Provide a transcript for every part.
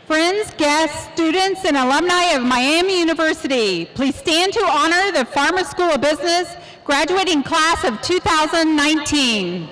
Friends, guests, students, and alumni of Miami University, please stand to honor the Farmer School of Business graduating class of 2019.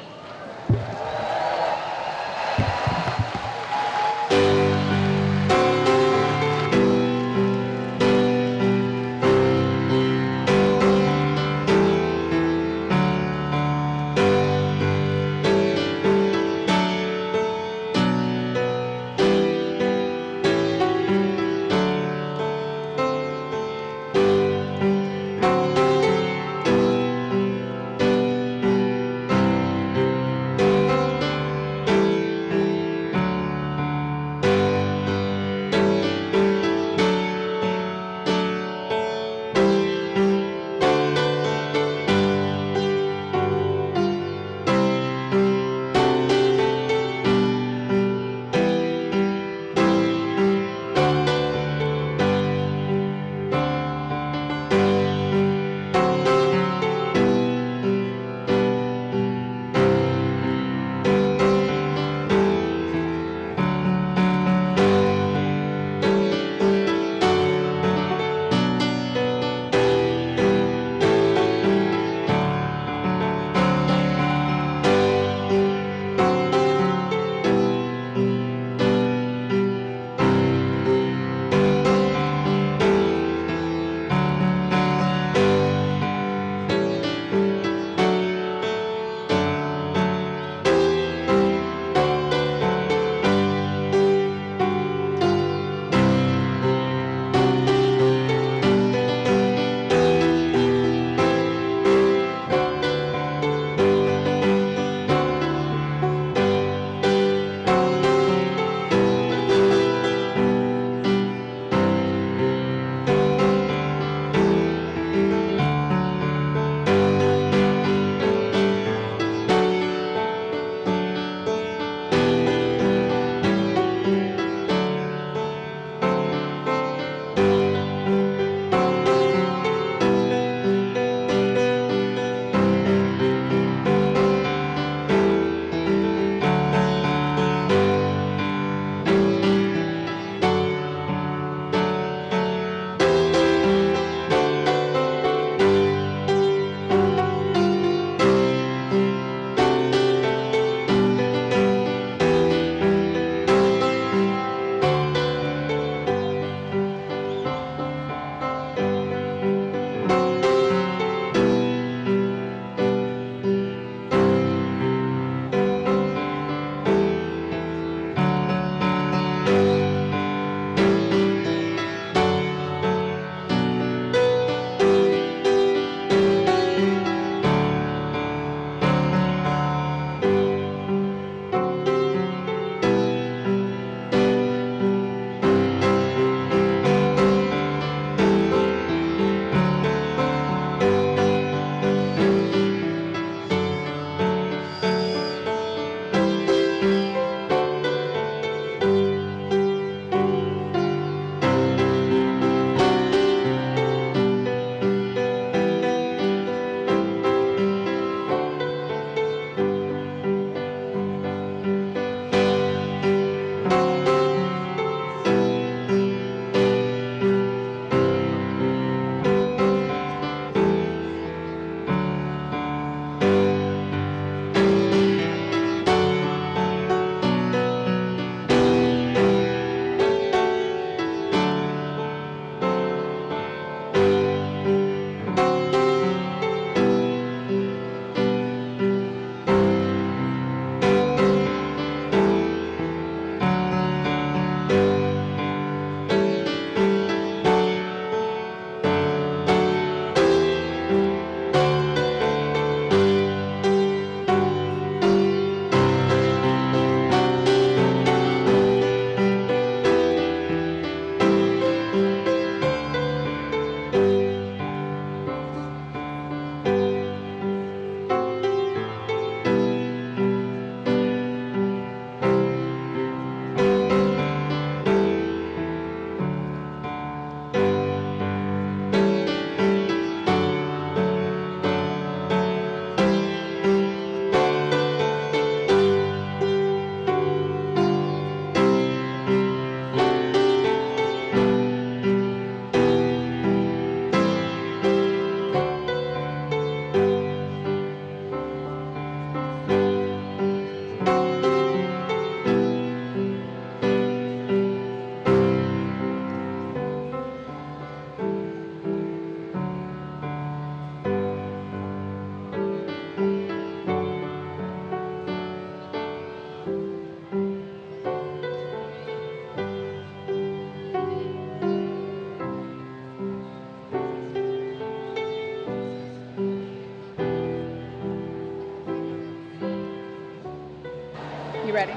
ready.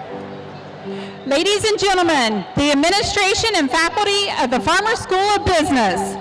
Ladies and gentlemen, the administration and faculty of the Farmer School of Business.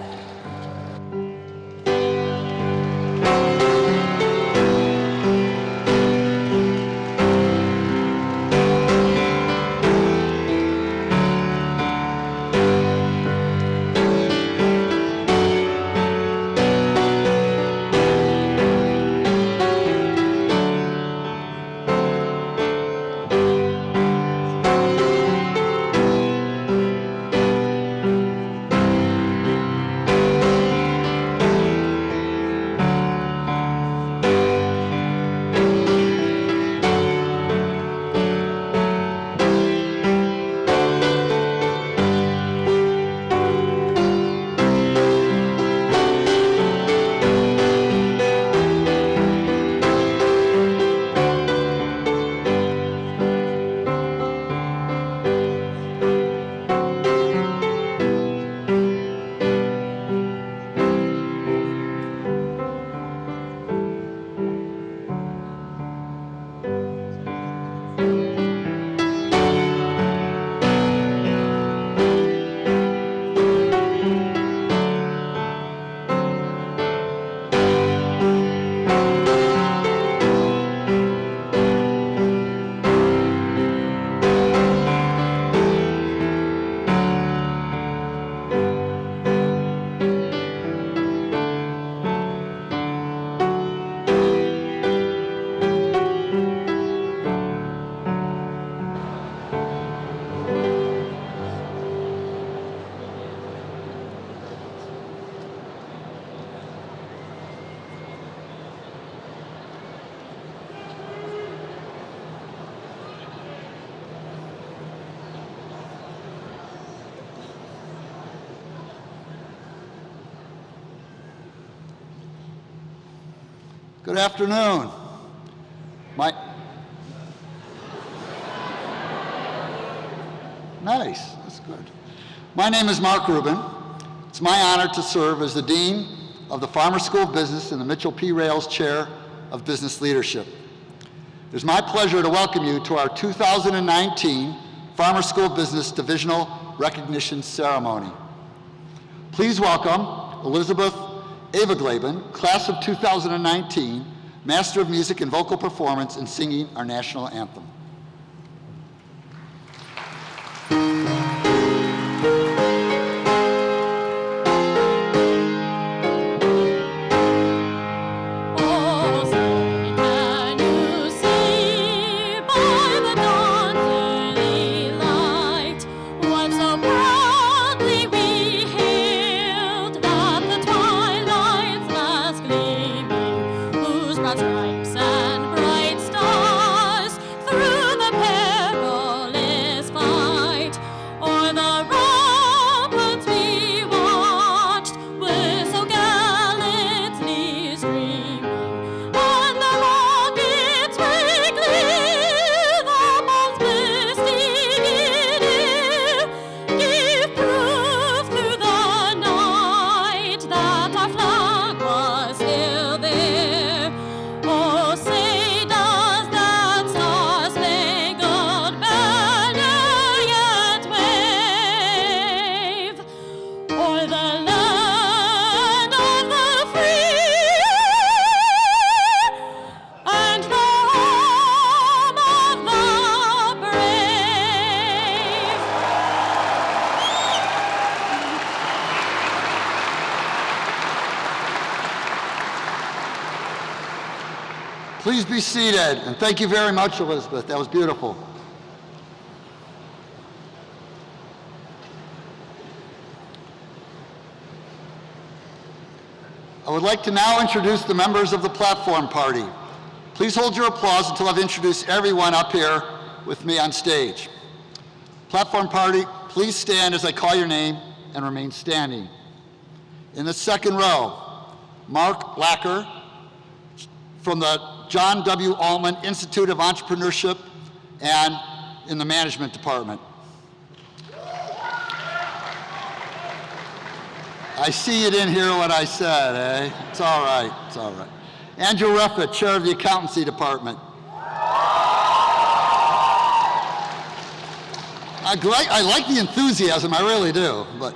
Good afternoon. Nice, that's good. My name is Mark Rubin. It's my honor to serve as the Dean of the Farmer School of Business and the Mitchell P. Rales Chair of Business Leadership. It is my pleasure to welcome you to our 2019 Farmer School of Business Divisional Recognition Ceremony. Please welcome Elizabeth Aveglaben, class of 2019, Master of Music and Vocal Performance in singing our national anthem. Stripes and bright stars through the perilous fight, o'er the ramparts we watched with so gallantly streaming, and the rockets were clear, the bombs bursting in air, gave proof through the night that our flag was still there. Oh, say does that star-spangled banner yet wave o'er the land of the free and the home of the brave? Please be seated, and thank you very much, Elizabeth. That was beautiful. I would like to now introduce the members of the platform party. Please hold your applause until I've introduced everyone up here with me on stage. Platform party, please stand as I call your name and remain standing. In the second row, Mark Lacker from the John W. Allman Institute of Entrepreneurship and in the Management Department. I see you didn't hear what I said, eh? It's all right, it's all right. Andrew Ruffett, Chair of the Accountancy Department. I like the enthusiasm, I really do. But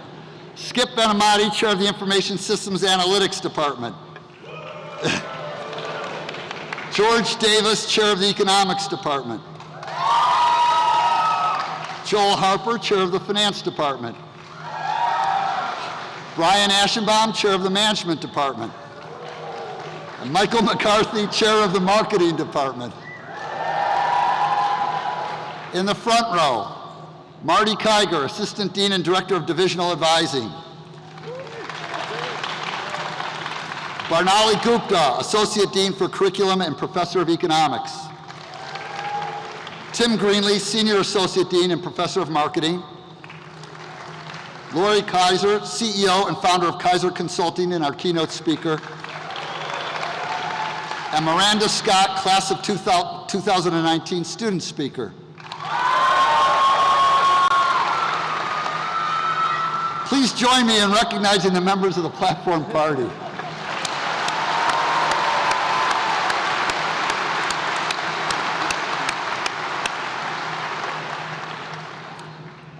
Skip Benamati, Chair of the Information Systems Analytics Department. George Davis, Chair of the Economics Department. Joel Harper, Chair of the Finance Department. Brian Aschenbaum, Chair of the Management Department. And Michael McCarthy, Chair of the Marketing Department. In the front row, Marty Kiger, Assistant Dean and Director of Divisional Advising. Barnali Gupta, Associate Dean for Curriculum and Professor of Economics. Tim Greenlee, Senior Associate Dean and Professor of Marketing. Lori Kaiser, CEO and founder of Kaiser Consulting and our keynote speaker. And Miranda Scott, Class of 2019 student speaker. Please join me in recognizing the members of the platform party.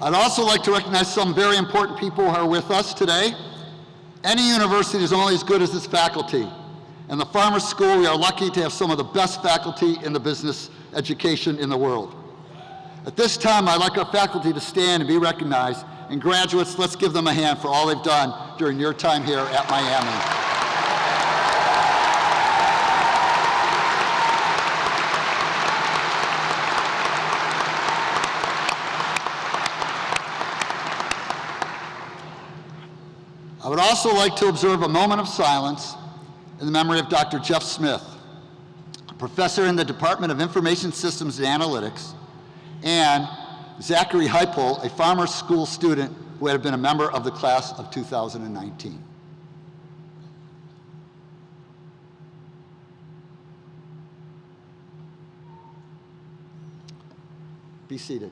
I'd also like to recognize some very important people who are with us today. Any university is only as good as its faculty. And the Farmers School, we are lucky to have some of the best faculty in the business education in the world. At this time, I'd like our faculty to stand and be recognized. And graduates, let's give them a hand for all they've done during your time here at Miami. I would also like to observe a moment of silence in the memory of Dr. Jeff Smith, a professor in the Department of Information Systems and Analytics, and Zachary Heupel, a Farmers School student who had been a member of the class of 2019. Be seated.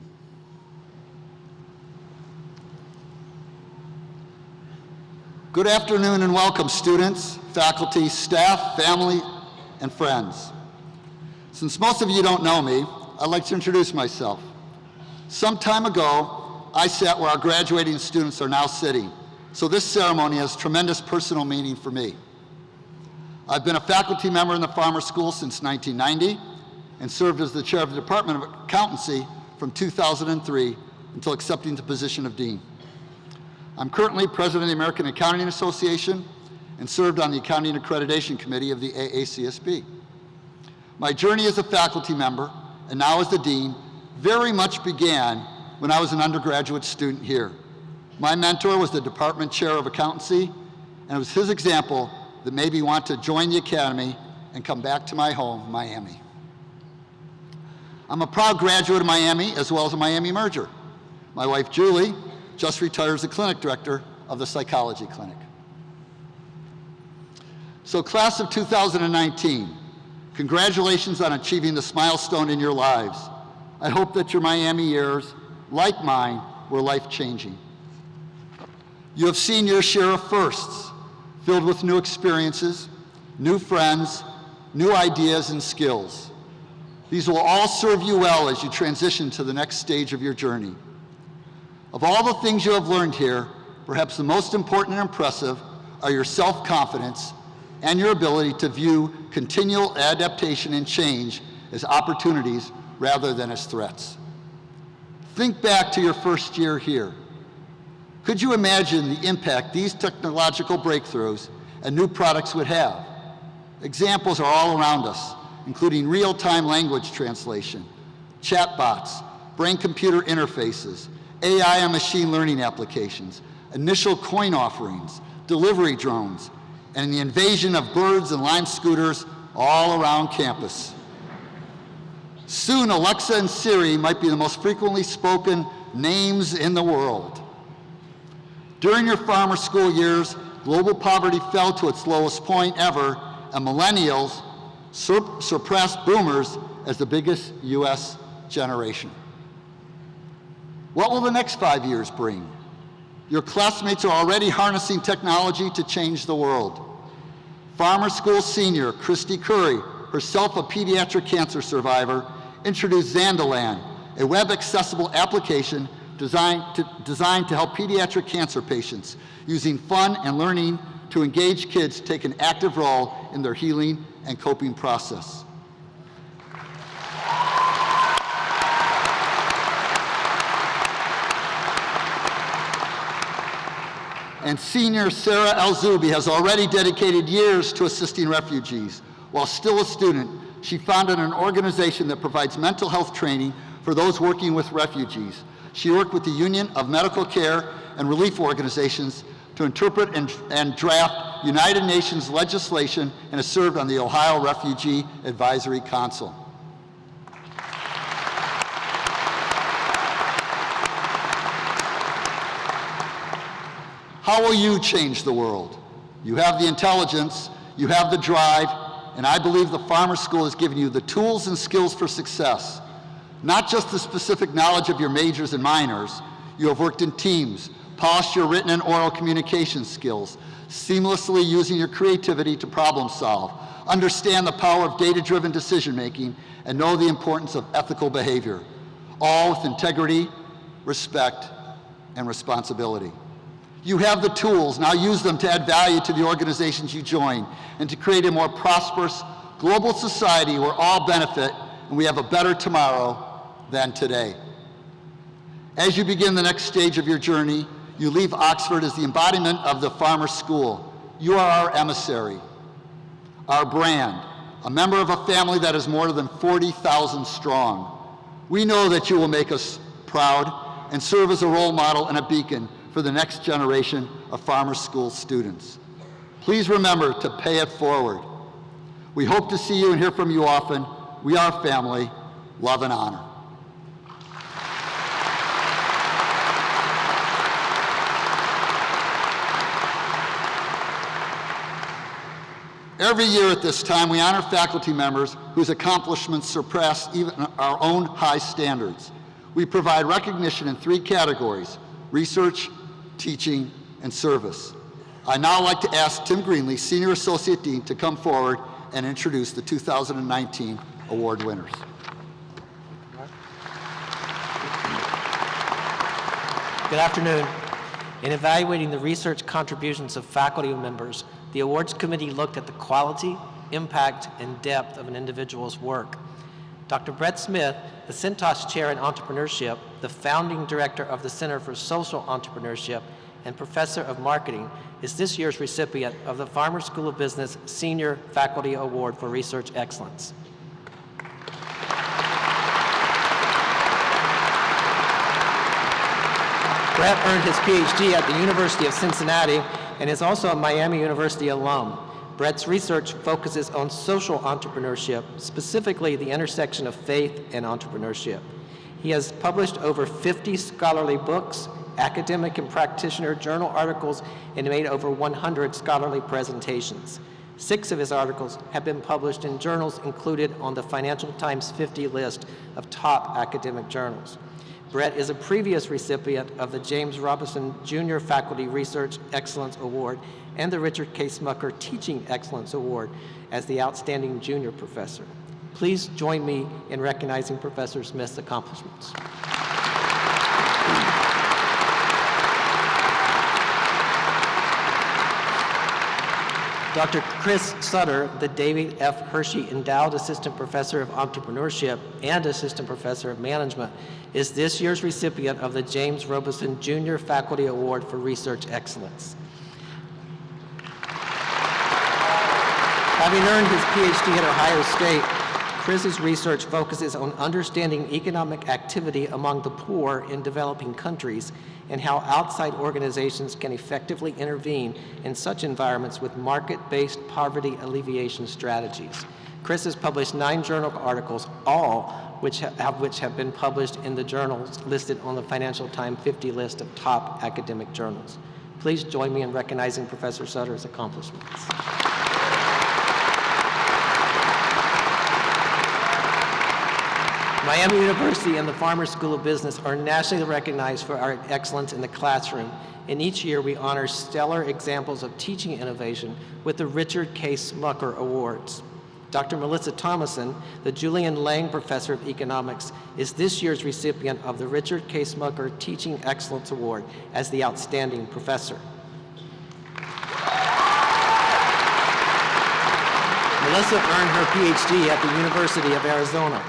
Good afternoon and welcome, students, faculty, staff, family, and friends. Since most of you don't know me, I'd like to introduce myself. Some time ago, I sat where our graduating students are now sitting, so this ceremony has tremendous personal meaning for me. I've been a faculty member in the Farmers School since 1990 and served as the chair of the Department of Accountancy from 2003 until accepting the position of dean. I'm currently president of the American Accounting Association and served on the Accounting Accreditation Committee of the AACSB. My journey as a faculty member and now as the dean very much began when I was an undergraduate student here. My mentor was the department chair of accountancy, and it was his example that made me want to join the academy and come back to my home, Miami. I'm a proud graduate of Miami as well as a Miami merger. My wife, Julie, just retired as the clinic director of the psychology clinic. So class of 2019, congratulations on achieving this milestone in your lives. I hope that your Miami years, like mine, were life-changing. You have seen your share of firsts, filled with new experiences, new friends, new ideas and skills. These will all serve you well as you transition to the next stage of your journey. Of all the things you have learned here, perhaps the most important and impressive are your self-confidence and your ability to view continual adaptation and change as opportunities rather than as threats. Think back to your first year here. Could you imagine the impact these technological breakthroughs and new products would have? Examples are all around us, including real-time language translation, chatbots, brain-computer interfaces, AI and machine learning applications, initial coin offerings, delivery drones, and the invasion of birds and Lime scooters all around campus. Soon, Alexa and Siri might be the most frequently spoken names in the world. During your Farmer School years, global poverty fell to its lowest point ever, and millennials surpassed boomers as the biggest US generation. What will the next 5 years bring? Your classmates are already harnessing technology to change the world. Farmer School senior Christy Curry, herself a pediatric cancer survivor, introduced Zandaland, a web-accessible application designed to help pediatric cancer patients, using fun and learning to engage kids to take an active role in their healing and coping process. And senior Sarah El-Zubi has already dedicated years to assisting refugees. While still a student, she founded an organization that provides mental health training for those working with refugees. She worked with the Union of Medical Care and Relief Organizations to interpret and draft United Nations legislation and has served on the Ohio Refugee Advisory Council. How will you change the world? You have the intelligence, you have the drive, and I believe the Farmer School has given you the tools and skills for success. Not just the specific knowledge of your majors and minors. You have worked in teams, polished your written and oral communication skills, seamlessly using your creativity to problem solve, understand the power of data-driven decision-making, and know the importance of ethical behavior, all with integrity, respect, and responsibility. You have the tools, now use them to add value to the organizations you join and to create a more prosperous global society where all benefit and we have a better tomorrow than today. As you begin the next stage of your journey, you leave Oxford as the embodiment of the Farmer School. You are our emissary, our brand, a member of a family that is more than 40,000 strong. We know that you will make us proud and serve as a role model and a beacon for the next generation of Farmer School students. Please remember to pay it forward. We hope to see you and hear from you often. We are family. Love and honor. Every year at this time, we honor faculty members whose accomplishments surpass even our own high standards. We provide recognition in 3 categories: research, teaching, and service. I'd now like to ask Tim Greenlee, Senior Associate Dean, to come forward and introduce the 2019 award winners. Good afternoon. In evaluating the research contributions of faculty members, the awards committee looked at the quality, impact, and depth of an individual's work. Dr. Brett Smith, the Centos Chair in Entrepreneurship, the founding director of the Center for Social Entrepreneurship, and professor of marketing, is this year's recipient of the Farmer School of Business Senior Faculty Award for Research Excellence. Brett earned his PhD at the University of Cincinnati and is also a Miami University alum. Brett's research focuses on social entrepreneurship, specifically the intersection of faith and entrepreneurship. He has published over 50 scholarly books, academic and practitioner journal articles, and made over 100 scholarly presentations. 6 of his articles have been published in journals included on the Financial Times 50 list of top academic journals. Brett is a previous recipient of the James Robison Jr. Faculty Research Excellence Award and the Richard K. Smucker Teaching Excellence Award as the Outstanding Junior Professor. Please join me in recognizing Professor Smith's accomplishments. Dr. Chris Sutter, the David F. Hershey Endowed Assistant Professor of Entrepreneurship and Assistant Professor of Management, is this year's recipient of the James Robison Jr. Faculty Award for Research Excellence. Having earned his PhD at Ohio State, Chris's research focuses on understanding economic activity among the poor in developing countries and how outside organizations can effectively intervene in such environments with market-based poverty alleviation strategies. Chris has published 9 journal articles, all which have been published in the journals listed on the Financial Times 50 list of top academic journals. Please join me in recognizing Professor Sutter's accomplishments. Miami University and the Farmer School of Business are nationally recognized for our excellence in the classroom, and each year we honor stellar examples of teaching innovation with the Richard K. Smucker Awards. Dr. Melissa Thomason, the Julian Lang Professor of Economics, is this year's recipient of the Richard K. Smucker Teaching Excellence Award as the Outstanding Professor. Melissa earned her PhD at the University of Arizona.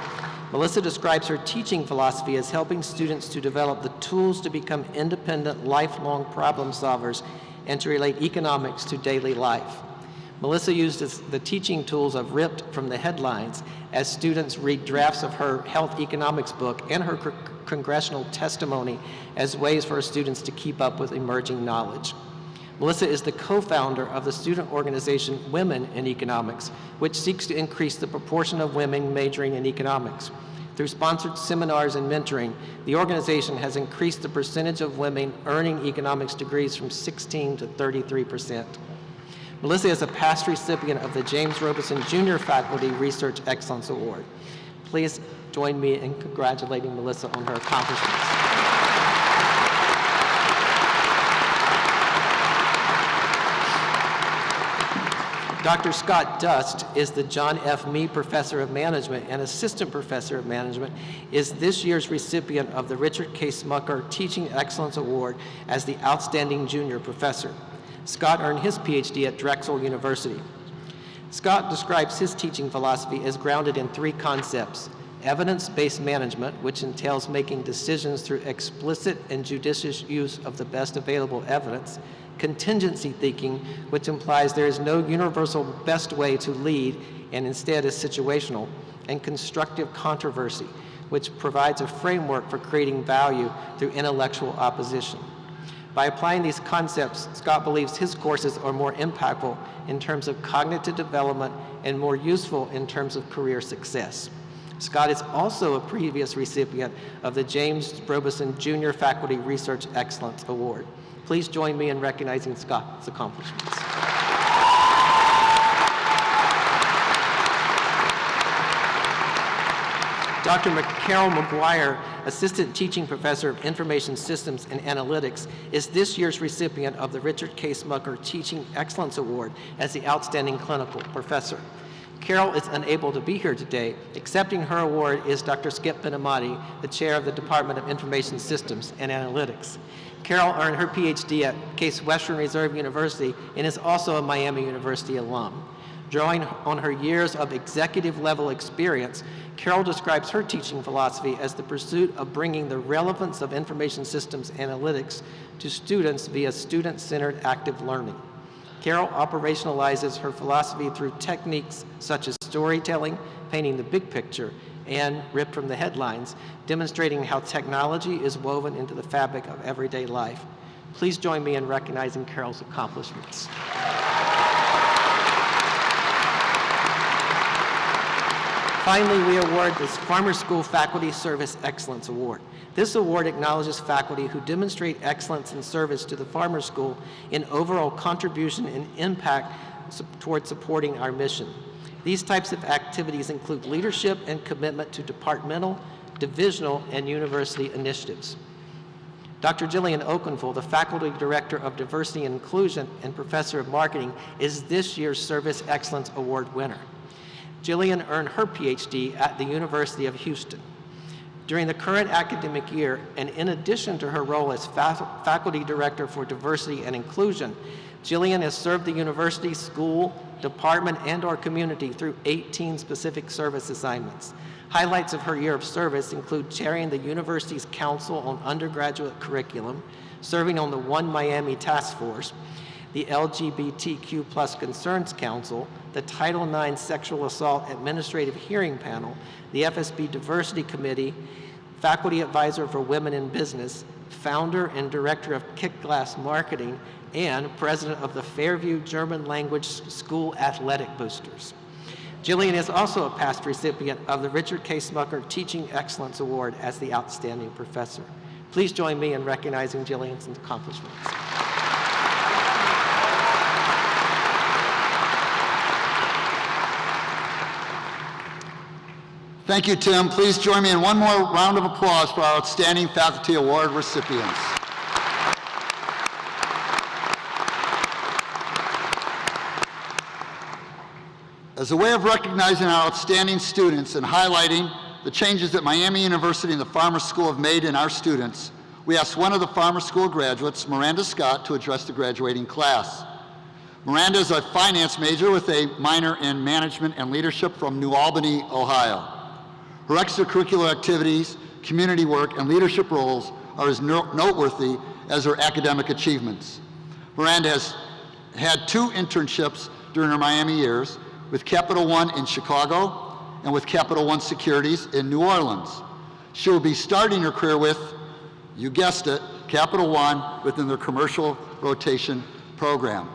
Melissa describes her teaching philosophy as helping students to develop the tools to become independent, lifelong problem solvers and to relate economics to daily life. Melissa uses the teaching tools of ripped from the headlines as students read drafts of her health economics book and her congressional testimony as ways for her students to keep up with emerging knowledge. Melissa is the co-founder of the student organization Women in Economics, which seeks to increase the proportion of women majoring in economics. Through sponsored seminars and mentoring, the organization has increased the percentage of women earning economics degrees from 16 to 33%. Melissa is a past recipient of the James Robeson Jr. Faculty Research Excellence Award. Please join me in congratulating Melissa on her accomplishments. Dr. Scott Dust is the John F. Mee Professor of Management and Assistant Professor of Management, is this year's recipient of the Richard K. Smucker Teaching Excellence Award as the Outstanding Junior Professor. Scott earned his PhD at Drexel University. Scott describes his teaching philosophy as grounded in three concepts: evidence-based management, which entails making decisions through explicit and judicious use of the best available evidence; contingency thinking, which implies there is no universal best way to lead and instead is situational; and constructive controversy, which provides a framework for creating value through intellectual opposition. By applying these concepts, Scott believes his courses are more impactful in terms of cognitive development and more useful in terms of career success. Scott is also a previous recipient of the James Robeson Jr. Faculty Research Excellence Award. Please join me in recognizing Scott's accomplishments. Dr. Carol McGuire, Assistant Teaching Professor of Information Systems and Analytics, is this year's recipient of the Richard K. Smucker Teaching Excellence Award as the Outstanding Clinical Professor. Carol is unable to be here today. Accepting her award is Dr. Skip Benamati, the Chair of the Department of Information Systems and Analytics. Carol earned her PhD at Case Western Reserve University and is also a Miami University alum. Drawing on her years of executive-level experience, Carol describes her teaching philosophy as the pursuit of bringing the relevance of information systems analytics to students via student-centered active learning. Carol operationalizes her philosophy through techniques such as storytelling, painting the big picture, and ripped from the headlines, demonstrating how technology is woven into the fabric of everyday life. Please join me in recognizing Carol's accomplishments. Finally, we award this Farmer School Faculty Service Excellence Award. This award acknowledges faculty who demonstrate excellence in service to the Farmer School in overall contribution and impact toward supporting our mission. These types of activities include leadership and commitment to departmental, divisional, and university initiatives. Dr. Jillian Oakenfull, the Faculty Director of Diversity and Inclusion and Professor of Marketing, is this year's Service Excellence Award winner. Jillian earned her PhD at the University of Houston. During the current academic year, and in addition to her role as Faculty Director for Diversity and Inclusion, Jillian has served the university, school, department, and/or community through 18 specific service assignments. Highlights of her year of service include chairing the university's Council on Undergraduate Curriculum, serving on the One Miami Task Force, the LGBTQ+ Concerns Council, the Title IX Sexual Assault Administrative Hearing Panel, the FSB Diversity Committee, Faculty Advisor for Women in Business, founder and director of Kick Glass Marketing, and president of the Fairview German Language School Athletic Boosters. Jillian is also a past recipient of the Richard K. Smucker Teaching Excellence Award as the Outstanding Professor. Please join me in recognizing Jillian's accomplishments. Thank you, Tim. Please join me in one more round of applause for our Outstanding Faculty Award recipients. As a way of recognizing our outstanding students and highlighting the changes that Miami University and the Farmer School have made in our students, we asked one of the Farmer School graduates, Miranda Scott, to address the graduating class. Miranda is a finance major with a minor in management and leadership from New Albany, Ohio. Her extracurricular activities, community work, and leadership roles are as noteworthy as her academic achievements. Miranda has had 2 internships during her Miami years, with Capital One in Chicago and with Capital One Securities in New Orleans. She will be starting her career with, you guessed it, Capital One within their commercial rotation program.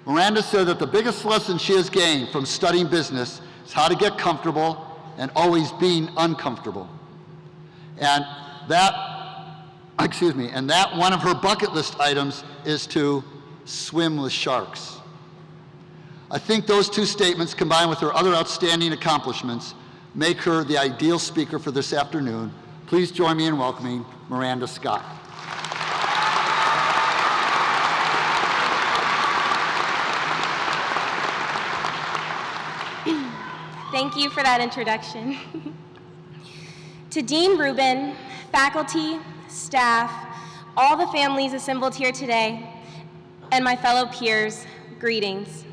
Miranda said that the biggest lesson she has gained from studying business is how to get comfortable and always being uncomfortable. And that one of her bucket list items is to swim with sharks. I think those 2 statements, combined with her other outstanding accomplishments, make her the ideal speaker for this afternoon. Please join me in welcoming Miranda Scott. Thank you for that introduction. To Dean Rubin, faculty, staff, all the families assembled here today, and my fellow peers, greetings.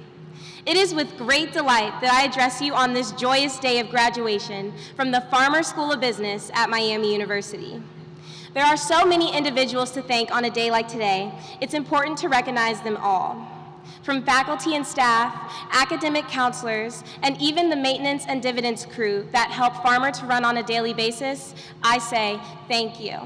It is with great delight that I address you on this joyous day of graduation from the Farmer School of Business at Miami University. There are so many individuals to thank on a day like today, it's important to recognize them all. From faculty and staff, academic counselors, and even the maintenance and dividends crew that help Farmer to run on a daily basis, I say thank you.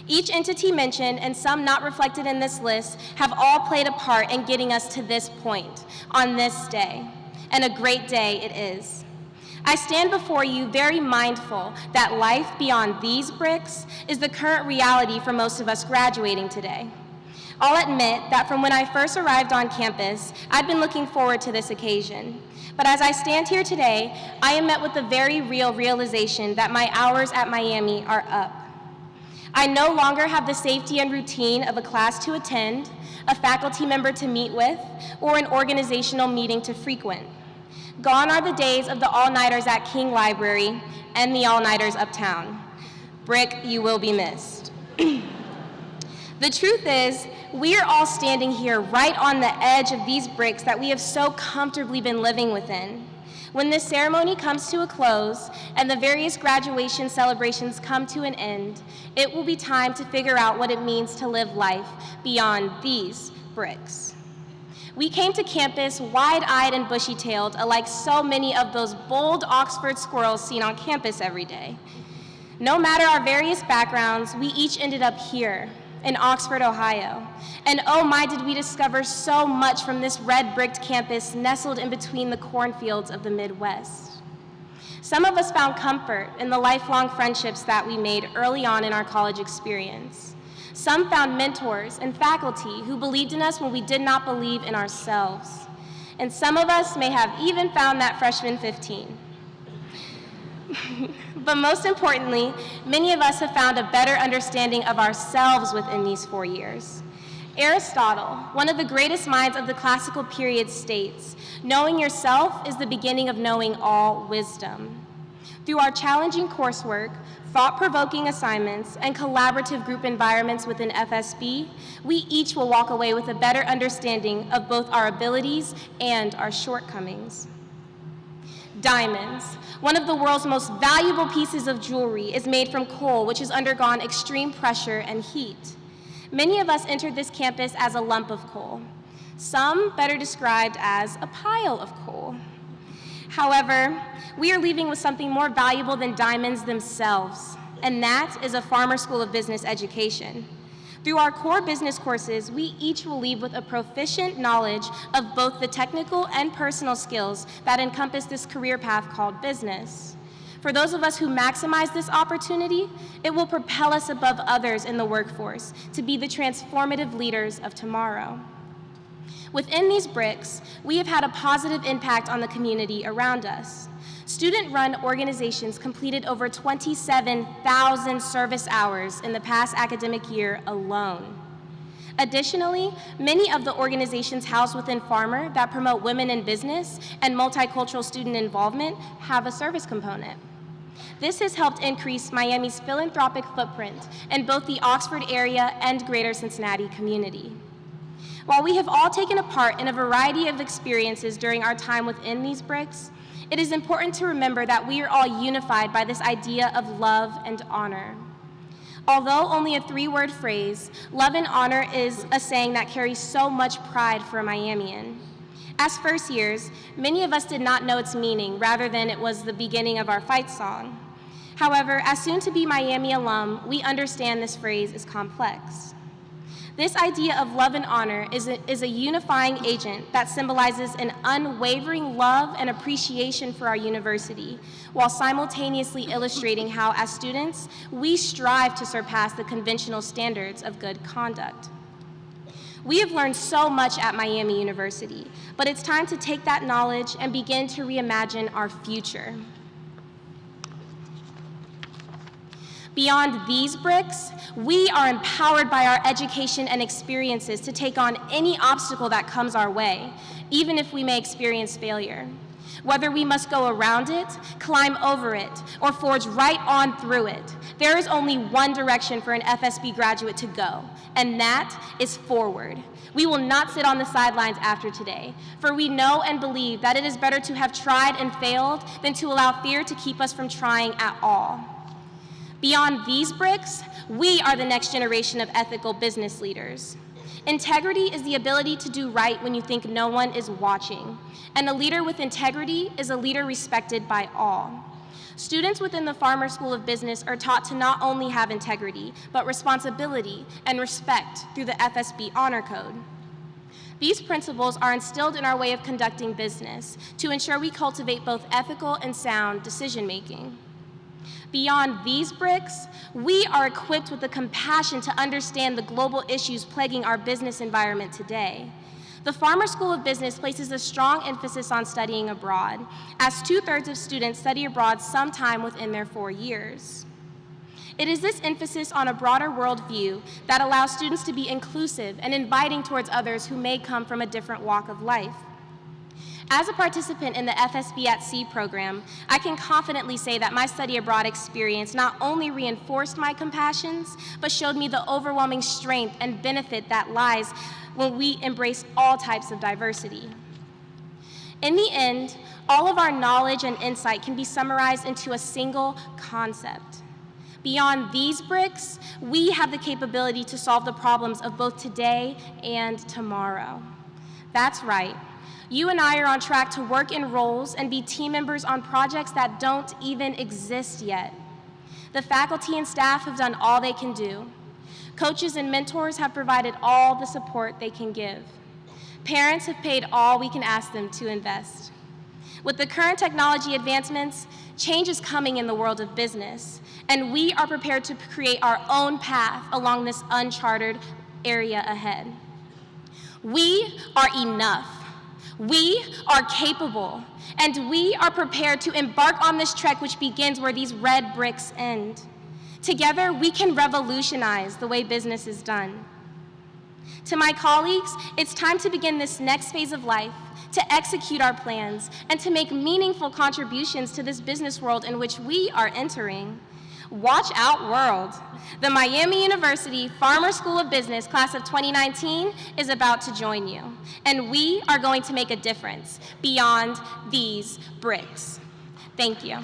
Each entity mentioned, and some not reflected in this list, have all played a part in getting us to this point, on this day, and a great day it is. I stand before you very mindful that life beyond these bricks is the current reality for most of us graduating today. I'll admit that from when I first arrived on campus, I'd been looking forward to this occasion. But as I stand here today, I am met with the very real realization that my hours at Miami are up. I no longer have the safety and routine of a class to attend, a faculty member to meet with, or an organizational meeting to frequent. Gone are the days of the all-nighters at King Library and the all-nighters uptown. Brick, you will be missed. The truth is, we are all standing here right on the edge of these bricks that we have so comfortably been living within. When this ceremony comes to a close and the various graduation celebrations come to an end, it will be time to figure out what it means to live life beyond these bricks. We came to campus wide-eyed and bushy-tailed, like so many of those bold Oxford squirrels seen on campus every day. No matter our various backgrounds, we each ended up here in Oxford, Ohio. And oh my, did we discover so much from this red-bricked campus nestled in between the cornfields of the Midwest. Some of us found comfort in the lifelong friendships that we made early on in our college experience. Some found mentors and faculty who believed in us when we did not believe in ourselves. And some of us may have even found that freshman 15. But most importantly, many of us have found a better understanding of ourselves within these 4 years. Aristotle, one of the greatest minds of the classical period, states, "Knowing yourself is the beginning of knowing all wisdom." Through our challenging coursework, thought-provoking assignments, and collaborative group environments within FSB, we each will walk away with a better understanding of both our abilities and our shortcomings. Diamonds, one of the world's most valuable pieces of jewelry, is made from coal, which has undergone extreme pressure and heat. Many of us entered this campus as a lump of coal, some better described as a pile of coal. However, we are leaving with something more valuable than diamonds themselves, and that is a Farmer School of Business education. Through our core business courses, we each will leave with a proficient knowledge of both the technical and personal skills that encompass this career path called business. For those of us who maximize this opportunity, it will propel us above others in the workforce to be the transformative leaders of tomorrow. Within these bricks, we have had a positive impact on the community around us. Student-run organizations completed over 27,000 service hours in the past academic year alone. Additionally, many of the organizations housed within Farmer that promote women in business and multicultural student involvement have a service component. This has helped increase Miami's philanthropic footprint in both the Oxford area and greater Cincinnati community. While we have all taken a part in a variety of experiences during our time within these bricks, it is important to remember that we are all unified by this idea of love and honor. Although only a 3-word phrase, love and honor is a saying that carries so much pride for a Miamian. As first years, many of us did not know its meaning, rather than it was the beginning of our fight song. However, as soon-to-be Miami alum, we understand this phrase is complex. This idea of love and honor is a unifying agent that symbolizes an unwavering love and appreciation for our university, while simultaneously illustrating how, as students, we strive to surpass the conventional standards of good conduct. We have learned so much at Miami University, but it's time to take that knowledge and begin to reimagine our future. Beyond these bricks, we are empowered by our education and experiences to take on any obstacle that comes our way, even if we may experience failure. Whether we must go around it, climb over it, or forge right on through it, there is only one direction for an FSB graduate to go, and that is forward. We will not sit on the sidelines after today, for we know and believe that it is better to have tried and failed than to allow fear to keep us from trying at all. Beyond these bricks, we are the next generation of ethical business leaders. Integrity is the ability to do right when you think no one is watching, and a leader with integrity is a leader respected by all. Students within the Farmer School of Business are taught to not only have integrity, but responsibility and respect through the FSB Honor Code. These principles are instilled in our way of conducting business to ensure we cultivate both ethical and sound decision-making. Beyond these bricks, we are equipped with the compassion to understand the global issues plaguing our business environment today. The Farmer School of Business places a strong emphasis on studying abroad, as 2/3 of students study abroad sometime within their 4 years. It is this emphasis on a broader worldview that allows students to be inclusive and inviting towards others who may come from a different walk of life. As a participant in the FSB at Sea program, I can confidently say that my study abroad experience not only reinforced my compassions, but showed me the overwhelming strength and benefit that lies when we embrace all types of diversity. In the end, all of our knowledge and insight can be summarized into a single concept. Beyond these bricks, we have the capability to solve the problems of both today and tomorrow. That's right. You and I are on track to work in roles and be team members on projects that don't even exist yet. The faculty and staff have done all they can do. Coaches and mentors have provided all the support they can give. Parents have paid all we can ask them to invest. With the current technology advancements, change is coming in the world of business, and we are prepared to create our own path along this uncharted area ahead. We are enough. We are capable, and we are prepared to embark on this trek which begins where these red bricks end. Together, we can revolutionize the way business is done. To my colleagues, it's time to begin this next phase of life, to execute our plans, and to make meaningful contributions to this business world in which we are entering. Watch out, world. The Miami University Farmer School of Business class of 2019 is about to join you, and we are going to make a difference beyond these bricks. Thank you.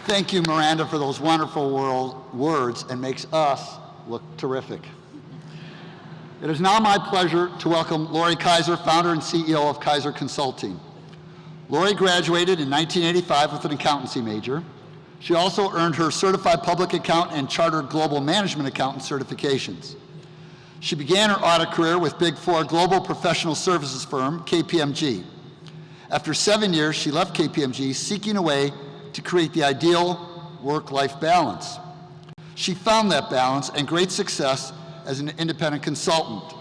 Thank you, Miranda, for those wonderful words, and makes us look terrific. It is now my pleasure to welcome Lori Kaiser, founder and CEO of Kaiser Consulting. Lori graduated in 1985 with an accountancy major. She also earned her Certified Public Accountant and Chartered Global Management Accountant certifications. She began her audit career with Big Four global professional services firm, KPMG. After 7 years, she left KPMG seeking a way to create the ideal work-life balance. She found that balance and great success as an independent consultant.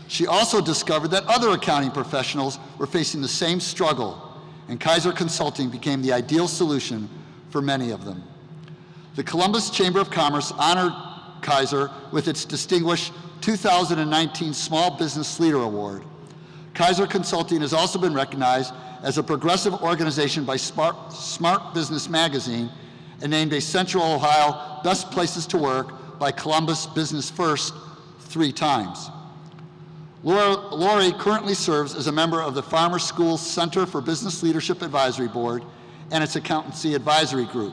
She also discovered that other accounting professionals were facing the same struggle, and Kaiser Consulting became the ideal solution for many of them. The Columbus Chamber of Commerce honored Kaiser with its distinguished 2019 Small Business Leader Award. Kaiser Consulting has also been recognized as a progressive organization by Smart Business Magazine and named a Central Ohio Best Places to Work by Columbus Business First 3 times. Lori currently serves as a member of the Farmer School Center for Business Leadership Advisory Board and its Accountancy Advisory Group.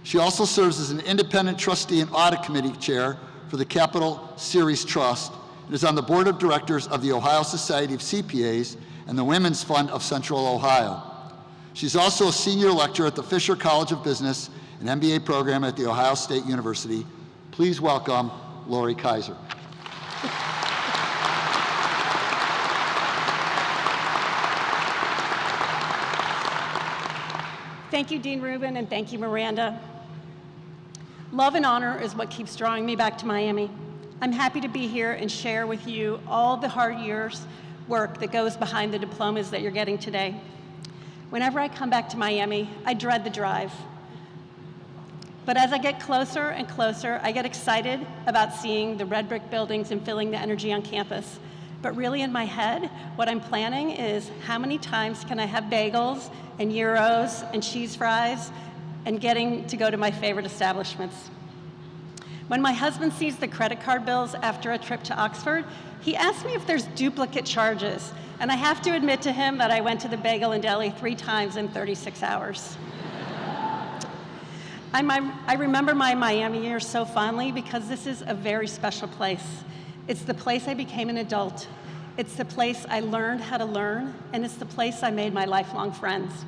She also serves as an independent trustee and audit committee chair for the Capital Series Trust and is on the board of directors of the Ohio Society of CPAs and the Women's Fund of Central Ohio. She's also a senior lecturer at the Fisher College of Business and MBA program at The Ohio State University. Please welcome Lori Kaiser. Thank you, Dean Rubin, and thank you, Miranda. Love and honor is what keeps drawing me back to Miami. I'm happy to be here and share with you all the hard years' work that goes behind the diplomas that you're getting today. Whenever I come back to Miami, I dread the drive. But as I get closer and closer, I get excited about seeing the red brick buildings and feeling the energy on campus. But really in my head, what I'm planning is how many times can I have bagels and gyros and cheese fries and getting to go to my favorite establishments. When my husband sees the credit card bills after a trip to Oxford, he asks me if there's duplicate charges. And I have to admit to him that I went to the Bagel and Deli 3 times in 36 hours. I remember my Miami years so fondly because this is a very special place. It's the place I became an adult. It's the place I learned how to learn, and it's the place I made my lifelong friends.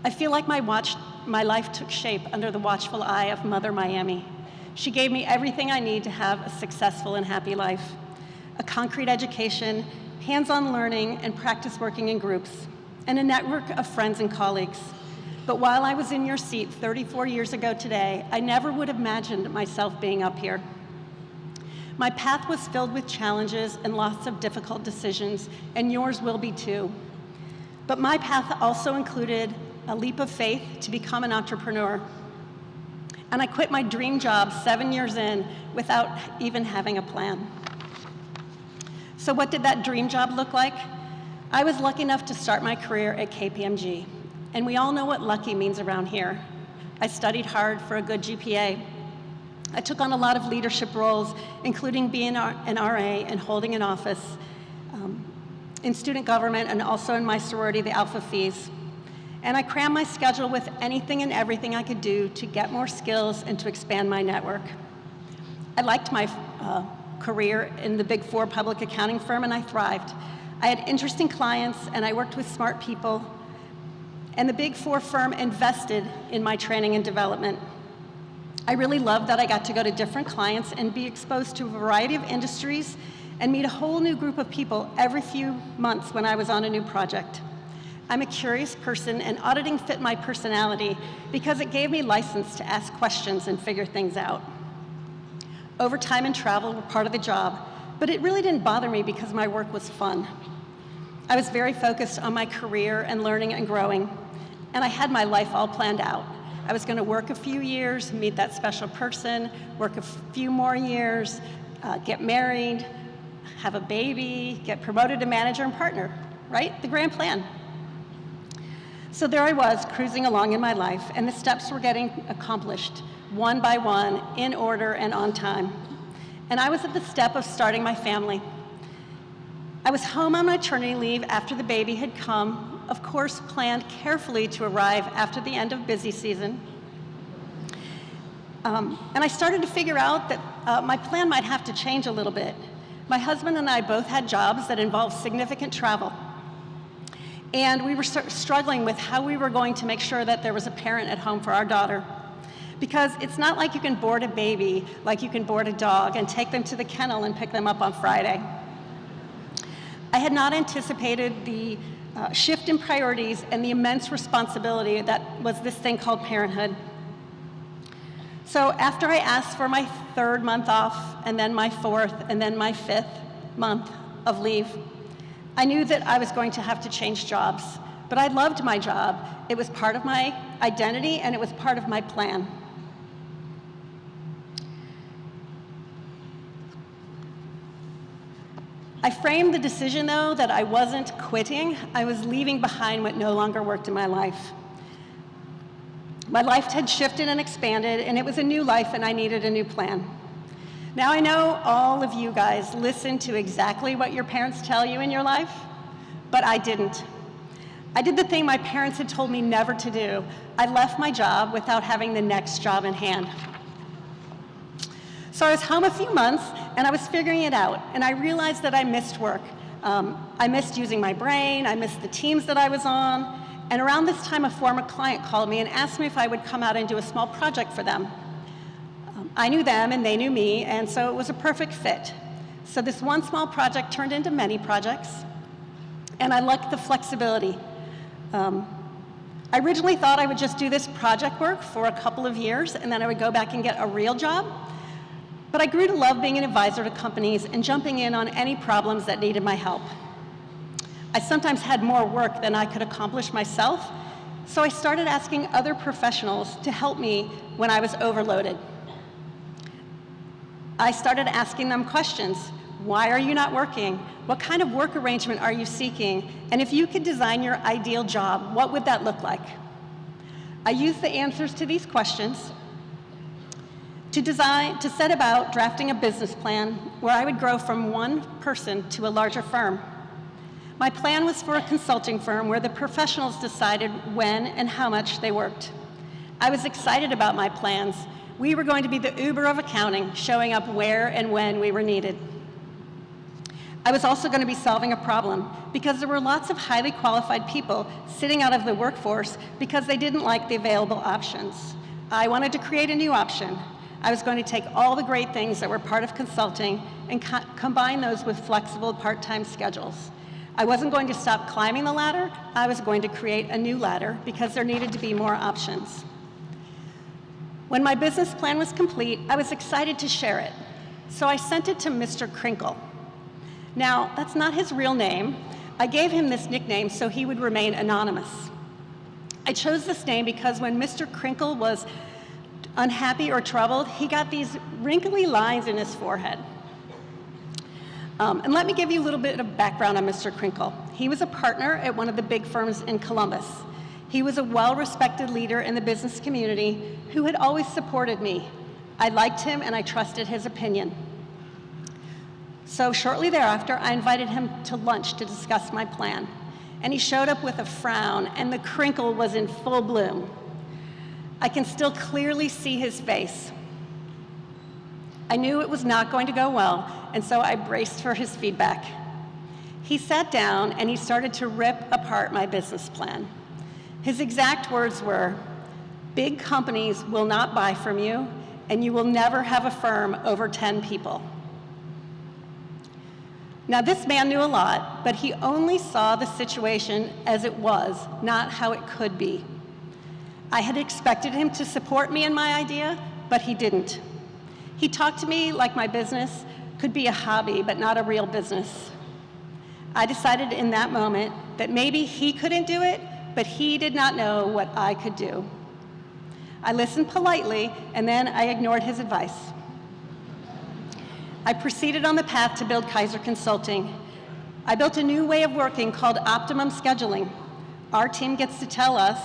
I feel like my life took shape under the watchful eye of Mother Miami. She gave me everything I need to have a successful and happy life: a concrete education, hands-on learning, and practice working in groups, and a network of friends and colleagues. But while I was in your seat 34 years ago today, I never would have imagined myself being up here. My path was filled with challenges and lots of difficult decisions, and yours will be too. But my path also included a leap of faith to become an entrepreneur. And I quit my dream job 7 years in without even having a plan. So what did that dream job look like? I was lucky enough to start my career at KPMG. And we all know what lucky means around here. I studied hard for a good GPA. I took on a lot of leadership roles, including being an RA and holding an office in student government and also in my sorority, the Alpha Phi's. And I crammed my schedule with anything and everything I could do to get more skills and to expand my network. I liked my career in the Big Four public accounting firm, and I thrived. I had interesting clients, and I worked with smart people, and the Big Four firm invested in my training and development. I really loved that I got to go to different clients and be exposed to a variety of industries and meet a whole new group of people every few months when I was on a new project. I'm a curious person, and auditing fit my personality because it gave me license to ask questions and figure things out. Overtime and travel were part of the job, but it really didn't bother me because my work was fun. I was very focused on my career and learning and growing, and I had my life all planned out. I was going to work a few years, meet that special person, work a few more years, get married, have a baby, get promoted to manager and partner, right? The grand plan. So there I was, cruising along in my life, and the steps were getting accomplished, one by one, in order and on time. And I was at the step of starting my family. I was home on maternity leave after the baby had come, of course planned carefully to arrive after the end of busy season. And I started to figure out that my plan might have to change a little bit. My husband and I both had jobs that involved significant travel. And we were struggling with how we were going to make sure that there was a parent at home for our daughter. Because it's not like you can board a baby like you can board a dog and take them to the kennel and pick them up on Friday. I had not anticipated the shift in priorities and the immense responsibility that was this thing called parenthood. So after I asked for my 3rd month off, and then my 4th, and then my 5th month of leave, I knew that I was going to have to change jobs. But I loved my job. It was part of my identity, and it was part of my plan. I framed the decision, though, that I wasn't quitting. I was leaving behind what no longer worked in my life. My life had shifted and expanded, and it was a new life, and I needed a new plan. Now, I know all of you guys listen to exactly what your parents tell you in your life, but I didn't. I did the thing my parents had told me never to do. I left my job without having the next job in hand. So I was home a few months, and I was figuring it out, and I realized that I missed work. I missed using my brain, I missed the teams that I was on, and around this time, a former client called me and asked me if I would come out and do a small project for them. I knew them, and they knew me, and so it was a perfect fit. So this one small project turned into many projects, and I liked the flexibility. I originally thought I would just do this project work for a couple of years, and then I would go back and get a real job. But I grew to love being an advisor to companies and jumping in on any problems that needed my help. I sometimes had more work than I could accomplish myself, so I started asking other professionals to help me when I was overloaded. I started asking them questions. Why are you not working? What kind of work arrangement are you seeking? And if you could design your ideal job, what would that look like? I used the answers to these questions to set about drafting a business plan where I would grow from one person to a larger firm. My plan was for a consulting firm where the professionals decided when and how much they worked. I was excited about my plans. We were going to be the Uber of accounting, showing up where and when we were needed. I was also going to be solving a problem because there were lots of highly qualified people sitting out of the workforce because they didn't like the available options. I wanted to create a new option. I was going to take all the great things that were part of consulting and combine those with flexible part-time schedules. I wasn't going to stop climbing the ladder. I was going to create a new ladder because there needed to be more options. When my business plan was complete, I was excited to share it. So I sent it to Mr. Crinkle. Now, that's not his real name. I gave him this nickname so he would remain anonymous. I chose this name because when Mr. Crinkle was unhappy or troubled, he got these wrinkly lines in his forehead. And let me give you a little bit of background on Mr. Crinkle. He was a partner at one of the big firms in Columbus. He was a well-respected leader in the business community who had always supported me. I liked him and I trusted his opinion. So shortly thereafter, I invited him to lunch to discuss my plan. And he showed up with a frown, and the crinkle was in full bloom. I can still clearly see his face. I knew it was not going to go well, and so I braced for his feedback. He sat down and he started to rip apart my business plan. His exact words were, "Big companies will not buy from you, and you will never have a firm over 10 people." Now, this man knew a lot, but he only saw the situation as it was, not how it could be. I had expected him to support me in my idea, but he didn't. He talked to me like my business could be a hobby, but not a real business. I decided in that moment that maybe he couldn't do it, but he did not know what I could do. I listened politely, and then I ignored his advice. I proceeded on the path to build Kaiser Consulting. I built a new way of working called optimum scheduling. Our team gets to tell us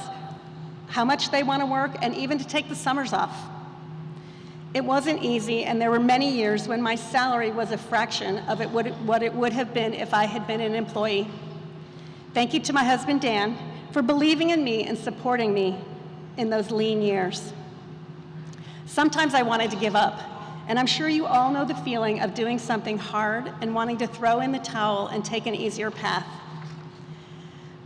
how much they want to work and even to take the summers off. It wasn't easy, and there were many years when my salary was a fraction of what it would have been if I had been an employee. Thank you to my husband, Dan, for believing in me and supporting me in those lean years. Sometimes I wanted to give up, and I'm sure you all know the feeling of doing something hard and wanting to throw in the towel and take an easier path.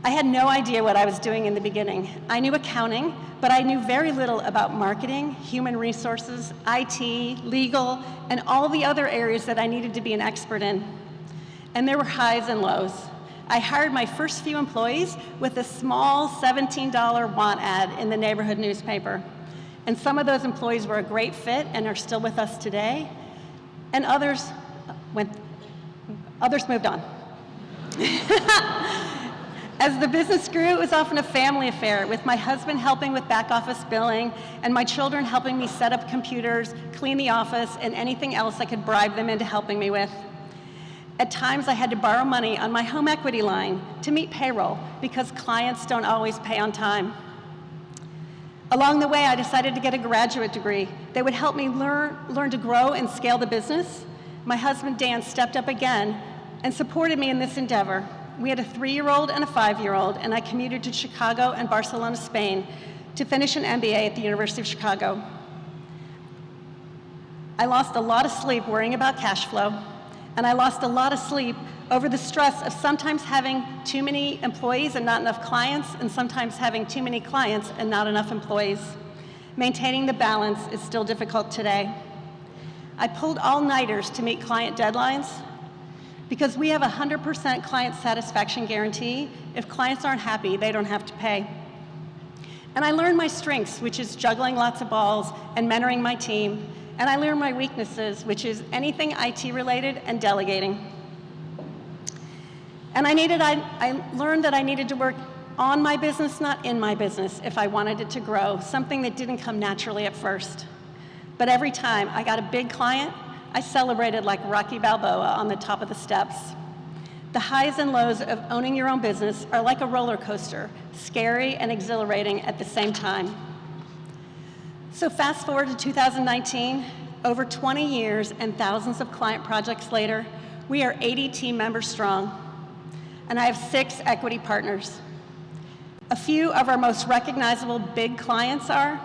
I had no idea what I was doing in the beginning. I knew accounting, but I knew very little about marketing, human resources, IT, legal, and all the other areas that I needed to be an expert in. And there were highs and lows. I hired my first few employees with a small $17 want ad in the neighborhood newspaper. And some of those employees were a great fit and are still with us today. And others moved on. As the business grew, it was often a family affair, with my husband helping with back office billing and my children helping me set up computers, clean the office, and anything else I could bribe them into helping me with. At times, I had to borrow money on my home equity line to meet payroll because clients don't always pay on time. Along the way, I decided to get a graduate degree that would help me learn to grow and scale the business. My husband, Dan, stepped up again and supported me in this endeavor. We had a 3-year-old and a 5-year-old, and I commuted to Chicago and Barcelona, Spain, to finish an MBA at the University of Chicago. I lost a lot of sleep worrying about cash flow, and I lost a lot of sleep over the stress of sometimes having too many employees and not enough clients, and sometimes having too many clients and not enough employees. Maintaining the balance is still difficult today. I pulled all-nighters to meet client deadlines because we have a 100% client satisfaction guarantee. If clients aren't happy, they don't have to pay. And I learned my strengths, which is juggling lots of balls and mentoring my team. And I learned my weaknesses, which is anything IT related and delegating. And I learned that I needed to work on my business, not in my business, if I wanted it to grow, something that didn't come naturally at first. But every time I got a big client, I celebrated like Rocky Balboa on the top of the steps. The highs and lows of owning your own business are like a roller coaster, scary and exhilarating at the same time. So fast forward to 2019, over 20 years and thousands of client projects later, we are 80 team members strong, and I have 6 equity partners. A few of our most recognizable big clients are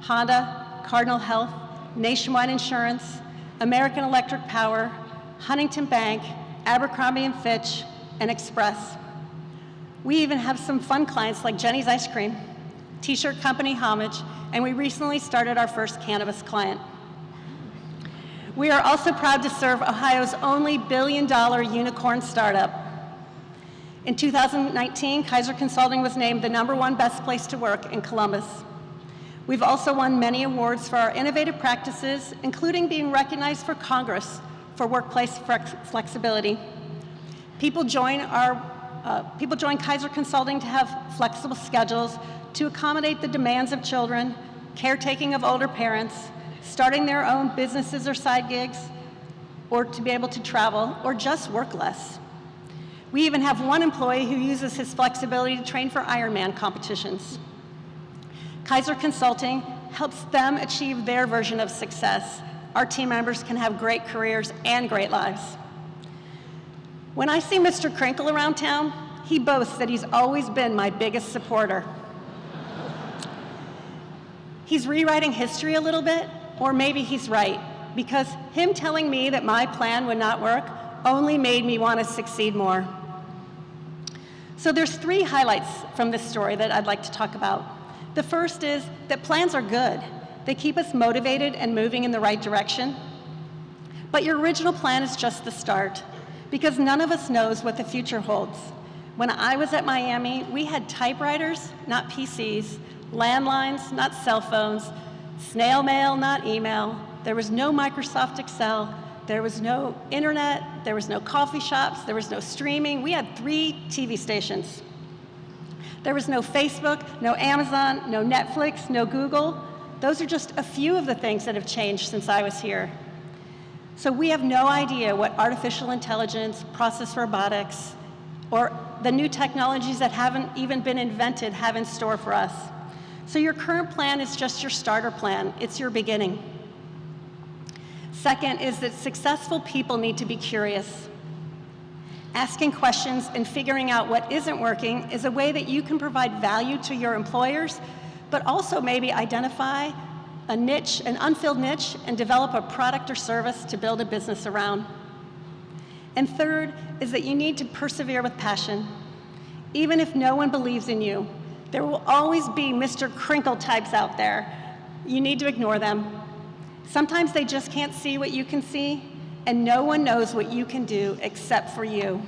Honda, Cardinal Health, Nationwide Insurance, American Electric Power, Huntington Bank, Abercrombie & Fitch, and Express. We even have some fun clients like Jenny's Ice Cream, t-shirt company Homage, and we recently started our first cannabis client. We are also proud to serve Ohio's only billion-dollar unicorn startup. In 2019, Kaiser Consulting was named the #1 best place to work in Columbus. We've also won many awards for our innovative practices, including being recognized for Congress for workplace flexibility. People join Kaiser Consulting to have flexible schedules to accommodate the demands of children, caretaking of older parents, starting their own businesses or side gigs, or to be able to travel or just work less. We even have one employee who uses his flexibility to train for Ironman competitions. Kaiser Consulting helps them achieve their version of success. Our team members can have great careers and great lives. When I see Mr. Crinkle around town, he boasts that he's always been my biggest supporter. He's rewriting history a little bit, or maybe he's right, because him telling me that my plan would not work only made me want to succeed more. So there's 3 highlights from this story that I'd like to talk about. The first is that plans are good. They keep us motivated and moving in the right direction. But your original plan is just the start, because none of us knows what the future holds. When I was at Miami, we had typewriters, not PCs, landlines, not cell phones, snail mail, not email. There was no Microsoft Excel. There was no internet. There was no coffee shops. There was no streaming. We had 3 TV stations. There was no Facebook, no Amazon, no Netflix, no Google. Those are just a few of the things that have changed since I was here. So we have no idea what artificial intelligence, process robotics, or the new technologies that haven't even been invented have in store for us. So your current plan is just your starter plan. It's your beginning. Second is that successful people need to be curious. Asking questions and figuring out what isn't working is a way that you can provide value to your employers, but also maybe identify a niche, an unfilled niche, and develop a product or service to build a business around. And third is that you need to persevere with passion. Even if no one believes in you, there will always be Mr. Crinkle types out there. You need to ignore them. Sometimes they just can't see what you can see, and no one knows what you can do except for you.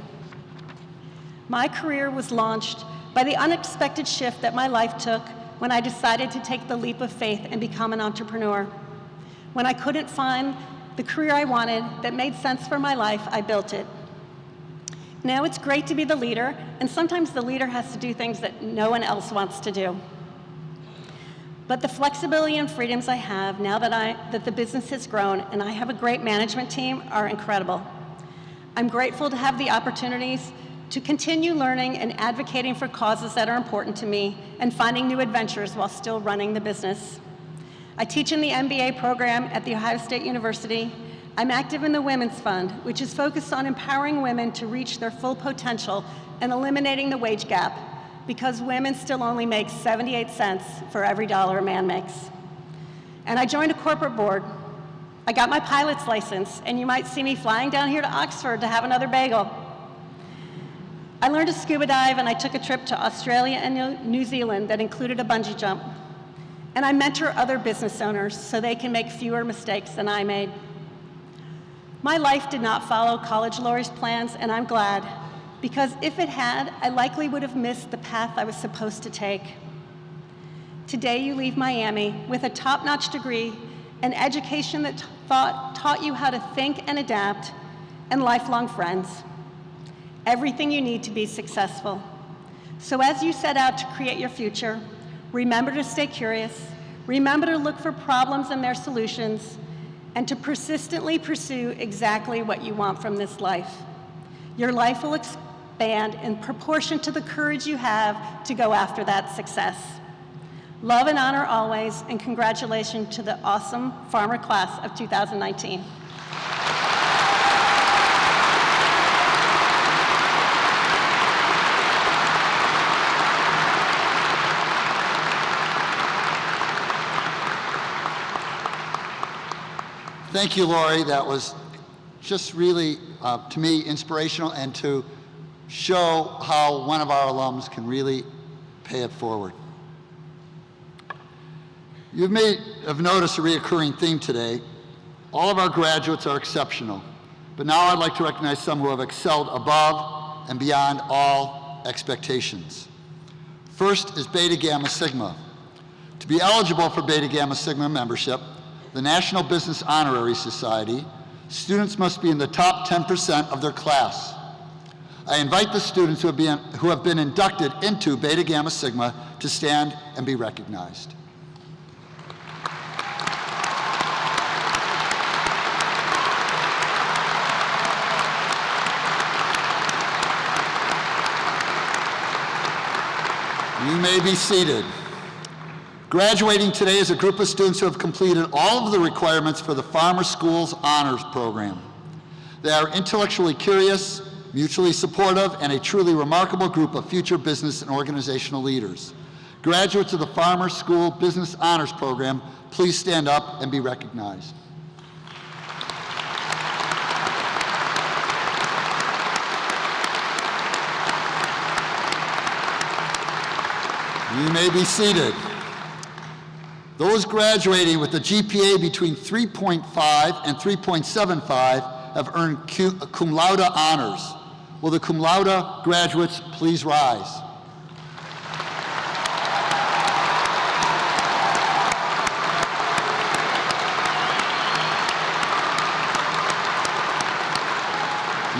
My career was launched by the unexpected shift that my life took when I decided to take the leap of faith and become an entrepreneur. When I couldn't find the career I wanted that made sense for my life, I built it. Now it's great to be the leader, and sometimes the leader has to do things that no one else wants to do. But the flexibility and freedoms I have now that the business has grown and I have a great management team are incredible. I'm grateful to have the opportunities to continue learning and advocating for causes that are important to me and finding new adventures while still running the business. I teach in the MBA program at The Ohio State University. I'm active in the Women's Fund, which is focused on empowering women to reach their full potential and eliminating the wage gap, because women still only make 78 cents for every dollar a man makes. And I joined a corporate board. I got my pilot's license, and you might see me flying down here to Oxford to have another bagel. I learned to scuba dive, and I took a trip to Australia and New Zealand that included a bungee jump. And I mentor other business owners so they can make fewer mistakes than I made. My life did not follow College Lori's plans, and I'm glad, because if it had, I likely would have missed the path I was supposed to take. Today you leave Miami with a top-notch degree, an education that taught you how to think and adapt, and lifelong friends. Everything you need to be successful. So as you set out to create your future, remember to stay curious, remember to look for problems and their solutions, and to persistently pursue exactly what you want from this life. Your life will expand in proportion to the courage you have to go after that success. Love and honor always, and congratulations to the awesome Farmer class of 2019. Thank you, Lori. That was just really, to me, inspirational, and to show how one of our alums can really pay it forward. You may have noticed a reoccurring theme today. All of our graduates are exceptional, but now I'd like to recognize some who have excelled above and beyond all expectations. First is Beta Gamma Sigma. To be eligible for Beta Gamma Sigma membership, the National Business Honorary Society, students must be in the top 10% of their class. I invite the students who have been inducted into Beta Gamma Sigma to stand and be recognized. You may be seated. Graduating today is a group of students who have completed all of the requirements for the Farmer Schools Honors Program. They are intellectually curious, mutually supportive, and a truly remarkable group of future business and organizational leaders. Graduates of the Farmer School Business Honors Program, please stand up and be recognized. You may be seated. Those graduating with a GPA between 3.5 and 3.75 have earned cum laude honors. Will the cum laude graduates please rise?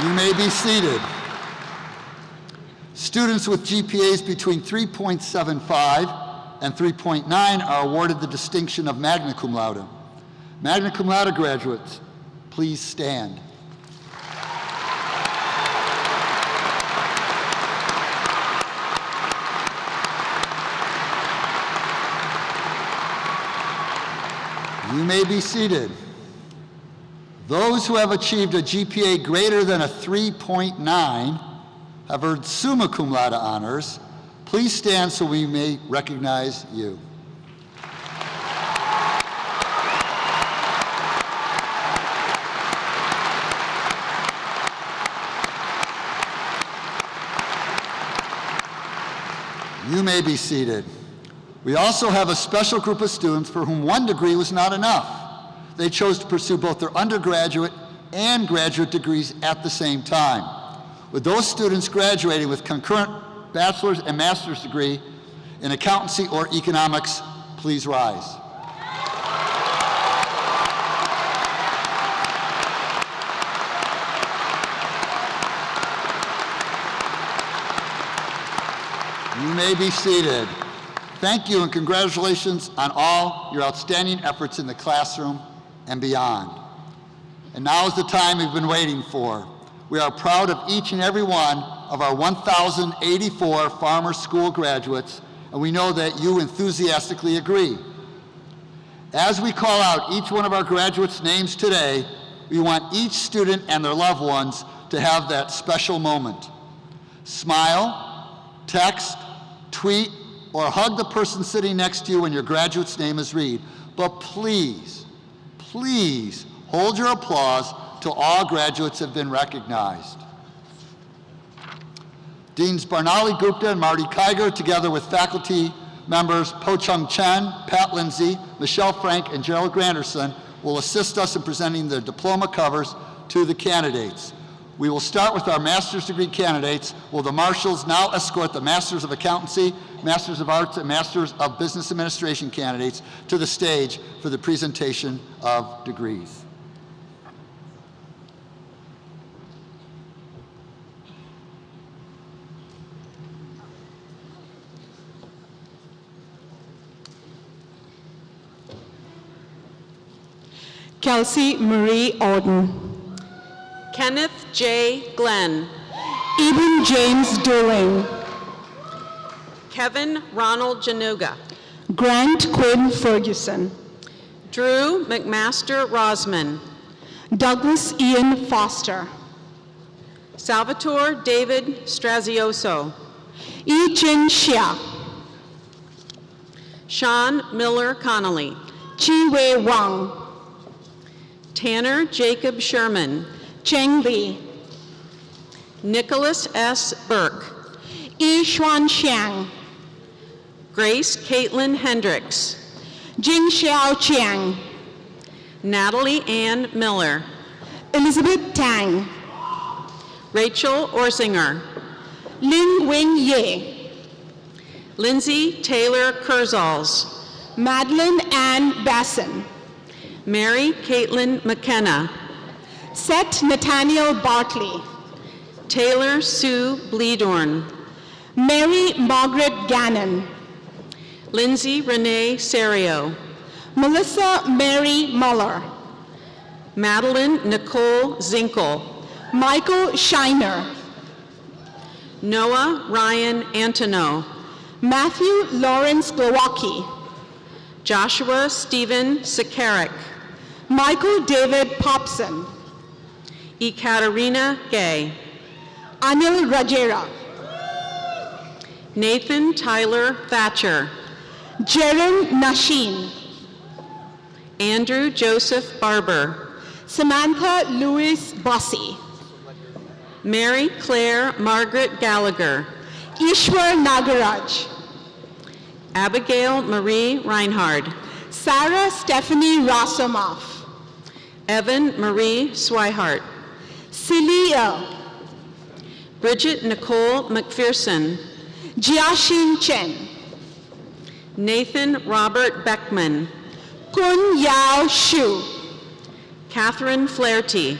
You may be seated. Students with GPAs between 3.75 and 3.9 are awarded the distinction of magna cum laude. Magna cum laude graduates, please stand. You may be seated. Those who have achieved a GPA greater than a 3.9 have earned summa cum laude honors. Please stand so we may recognize you. You may be seated. We also have a special group of students for whom one degree was not enough. They chose to pursue both their undergraduate and graduate degrees at the same time. With those students graduating with concurrent bachelor's and master's degree in accountancy or economics, please rise. You may be seated. Thank you and congratulations on all your outstanding efforts in the classroom and beyond. And now is the time we've been waiting for. We are proud of each and every one of our 1,084 Farmer School graduates, and we know that you enthusiastically agree. As we call out each one of our graduates' names today, we want each student and their loved ones to have that special moment. Smile, text, tweet, or hug the person sitting next to you when your graduate's name is read. But please, please hold your applause till all graduates have been recognized. Deans Barnali Gupta and Marty Kiger, together with faculty members Po Chung Chen, Pat Lindsay, Michelle Frank, and Gerald Granderson, will assist us in presenting their diploma covers to the candidates. We will start with our master's degree candidates. Will the marshals now escort the Masters of Accountancy, Masters of Arts, and Masters of Business Administration candidates to the stage for the presentation of degrees. Kelsey Marie Orden. Kenneth J. Glenn. Eben James Dooling. Kevin Ronald Januga. Grant Quinn Ferguson. Drew McMaster Rosman. Douglas Ian Foster. Salvatore David Strazioso. Yi Jin Xia. Sean Miller Connolly. Chi Wei Wang. Tanner Jacob Sherman. Cheng Li. Nicholas S. Burke. Yi Xuan Xiang. Grace Caitlin Hendricks. Jing Xiao Chiang. Natalie Ann Miller. Elizabeth Tang. Rachel Orsinger. Lin Wing Ye. Lindsay Taylor Kurzals. Madeline Ann Basson. Mary Caitlin McKenna. Seth Nathaniel Bartley. Taylor Sue Bleedorn. Mary Margaret Gannon. Lindsay Renee Serio. Melissa Mary Muller. Madeline Nicole Zinkel. Michael Shiner. Noah Ryan Antono. Matthew Lawrence Glowacki. Joshua Stephen Sakarik. Michael David Popson. Ekaterina Gay. Anil Rajera. Nathan Tyler Thatcher. Jaren Nashin. Andrew Joseph Barber. Samantha Louise Bossy. Mary Claire Margaret Gallagher. Ishwar Nagaraj. Abigail Marie Reinhard. Sarah Stephanie Rasomov. Evan Marie Swihart. Celia. Bridget Nicole McPherson. Jiaxin Chen. Nathan Robert Beckman. Kun Yao Shu. Catherine Flaherty.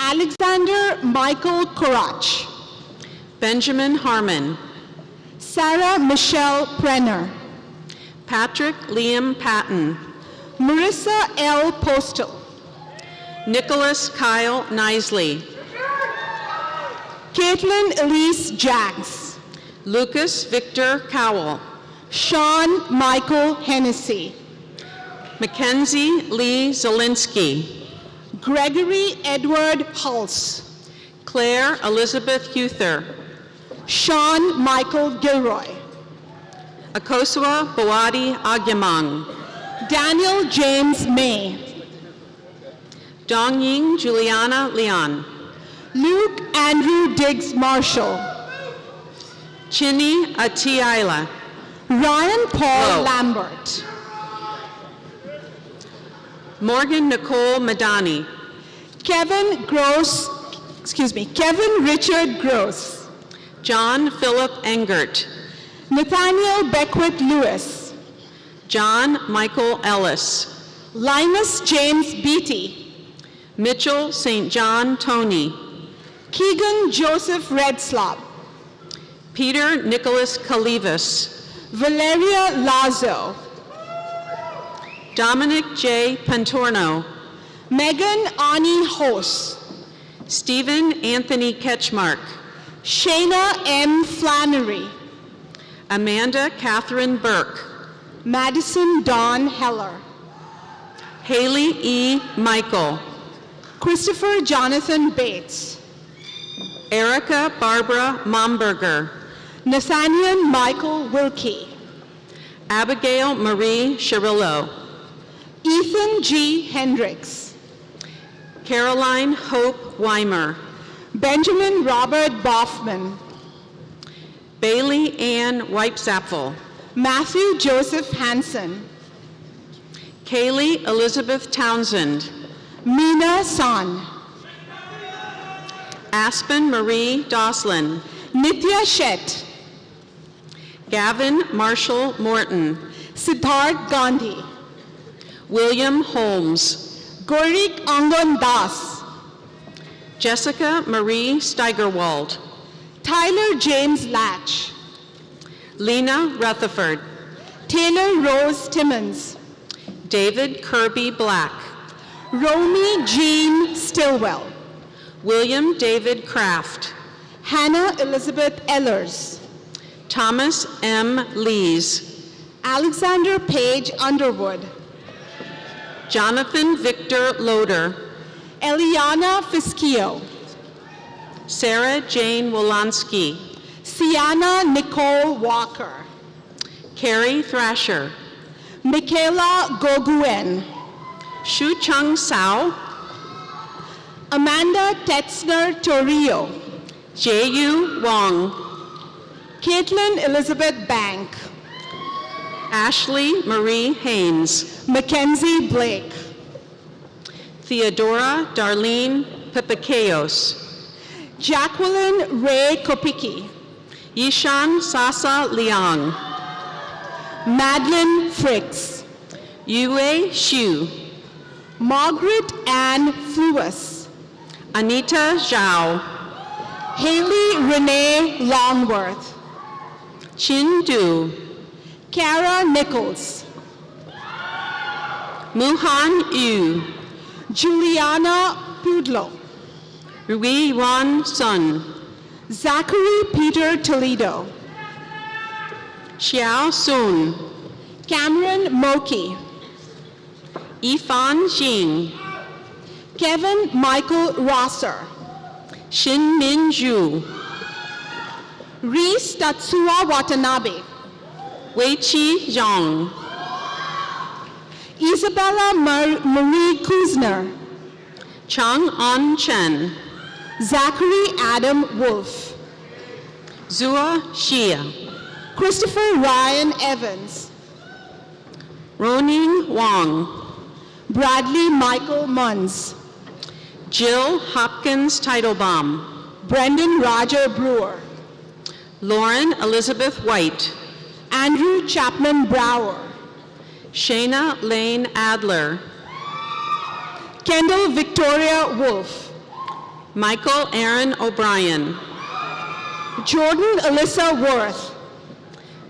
Alexander Michael Korach. Benjamin Harmon. Sarah Michelle Brenner. Patrick Liam Patton. Marissa L. Postal. Nicholas Kyle Nisley. Caitlin Elise Jags. Lucas Victor Cowell. Sean Michael Hennessy. Mackenzie Lee Zielinski. Gregory Edward Hulse. Claire Elizabeth Huther. Sean Michael Gilroy. Akosua Boadi Agyamang. Daniel James May. Dongying Juliana Leon. Luke Andrew Diggs Marshall. Chinny Atiaila. Ryan Paul Whoa. Lambert. Morgan Nicole Madani. Kevin Richard Gross. John Philip Engert. Nathaniel Beckwith Lewis, John Michael Ellis, Linus James Beatty, Mitchell St. John Tony, Keegan Joseph Redslop, Peter Nicholas Calivas, Valeria Lazo, Dominic J. Pantorno, Megan Ani Hos, Stephen Anthony Ketchmark, Shayna M. Flannery, Amanda Catherine Burke, Madison Dawn Heller, Haley E. Michael, Christopher Jonathan Bates, Erica Barbara Momberger, Nathaniel Michael Wilkie, Abigail Marie Shirillo, Ethan G. Hendricks, Caroline Hope Weimer, Benjamin Robert Boffman, Bailey Ann Weipsapfel, Matthew Joseph Hansen, Kaylee Elizabeth Townsend, Meena San, Aspen Marie Doslin, Nitya Shet, Gavin Marshall Morton, Siddharth Gandhi, William Holmes, Gorik Angon Das, Jessica Marie Steigerwald, Tyler James Latch, Lena Rutherford, Taylor Rose Timmons, David Kirby Black, Romy Jean Stillwell, William David Kraft, Hannah Elizabeth Ellers, Thomas M. Lees, Alexander Page Underwood, Jonathan Victor Loader, Eliana Fiskio, Sarah Jane Wolanski, Sienna Nicole Walker, Carrie Thrasher, Michaela Goguen, Shu Chung Sao, Amanda Tetzner Torrio, Jae-yu Wong, Caitlin Elizabeth Bank, Ashley Marie Haynes, Mackenzie Blake, Theodora Darlene Pepikayos, Jacqueline Ray Kopicki, Yishan Sasa Liang, Madeline Fricks, Yue Xu, Margaret Ann Fluas, Anita Zhao, Haley Renee Longworth, Chin Du, Kara Nichols, Muhan Yu, Juliana Pudlo, Rui Wan Sun, Zachary Peter Toledo, Xiao Sun, Cameron Moki, Yifan Jing, Kevin Michael Rosser, Shin Min Zhu, Reese Tatsuya Watanabe, Wei Chi Zhang, Isabella Marie Kuzner, Chang An Chen, Zachary Adam Wolf, Zua Xia, Christopher Ryan Evans, Roning Wang, Bradley Michael Munns, Jill Hopkins Teitelbaum, Brendan Roger Brewer, Lauren Elizabeth White, Andrew Chapman Brower, Shayna Lane Adler, Kendall Victoria Wolf, Michael Aaron O'Brien, Jordan Alyssa Worth,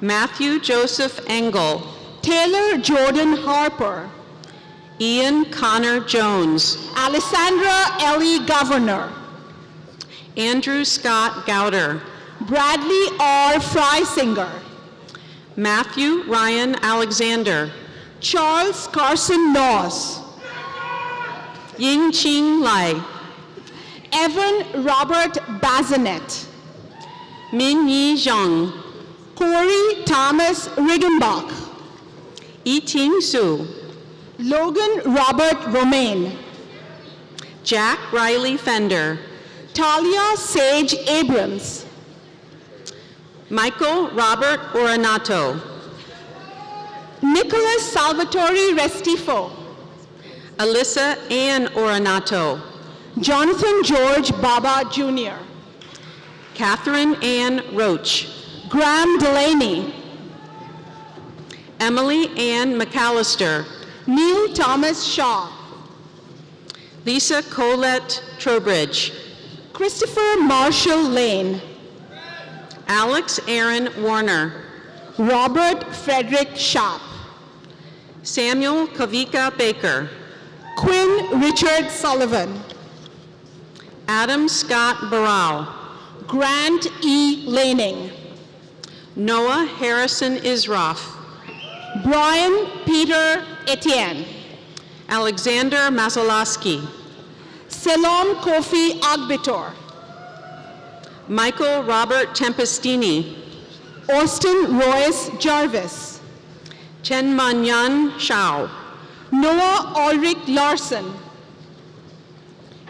Matthew Joseph Engel, Taylor Jordan Harper, Ian Connor Jones, Alessandra Ellie Governor, Andrew Scott Gowder, Bradley R. Freisinger, Matthew Ryan Alexander, Charles Carson Noss, Ying Ching Lai, Evan Robert Bazinet, Min Yi Zhang, Corey Thomas Riggenbach, Yi-Ting Su, Logan Robert Romaine, Jack Riley Fender, Talia Sage Abrams, Michael Robert Oranato, Nicholas Salvatore Restifo, Alyssa Ann Oranato, Jonathan George Baba Jr., Catherine Ann Roach, Graham Delaney, Emily Ann McAllister, Neil Thomas Shaw, Lisa Colette Trowbridge, Christopher Marshall Lane, Alex Aaron Warner, Robert Frederick Sharp, Samuel Kavika Baker, Quinn Richard Sullivan, Adam Scott Barrow, Grant E. Laning, Noah Harrison Isroff, Brian Peter Etienne, Alexander Masalowski, Selom Kofi Agbitor, Michael Robert Tempestini, Austin Royce Jarvis, Chen Manyan Shao, Noah Ulrich Larson,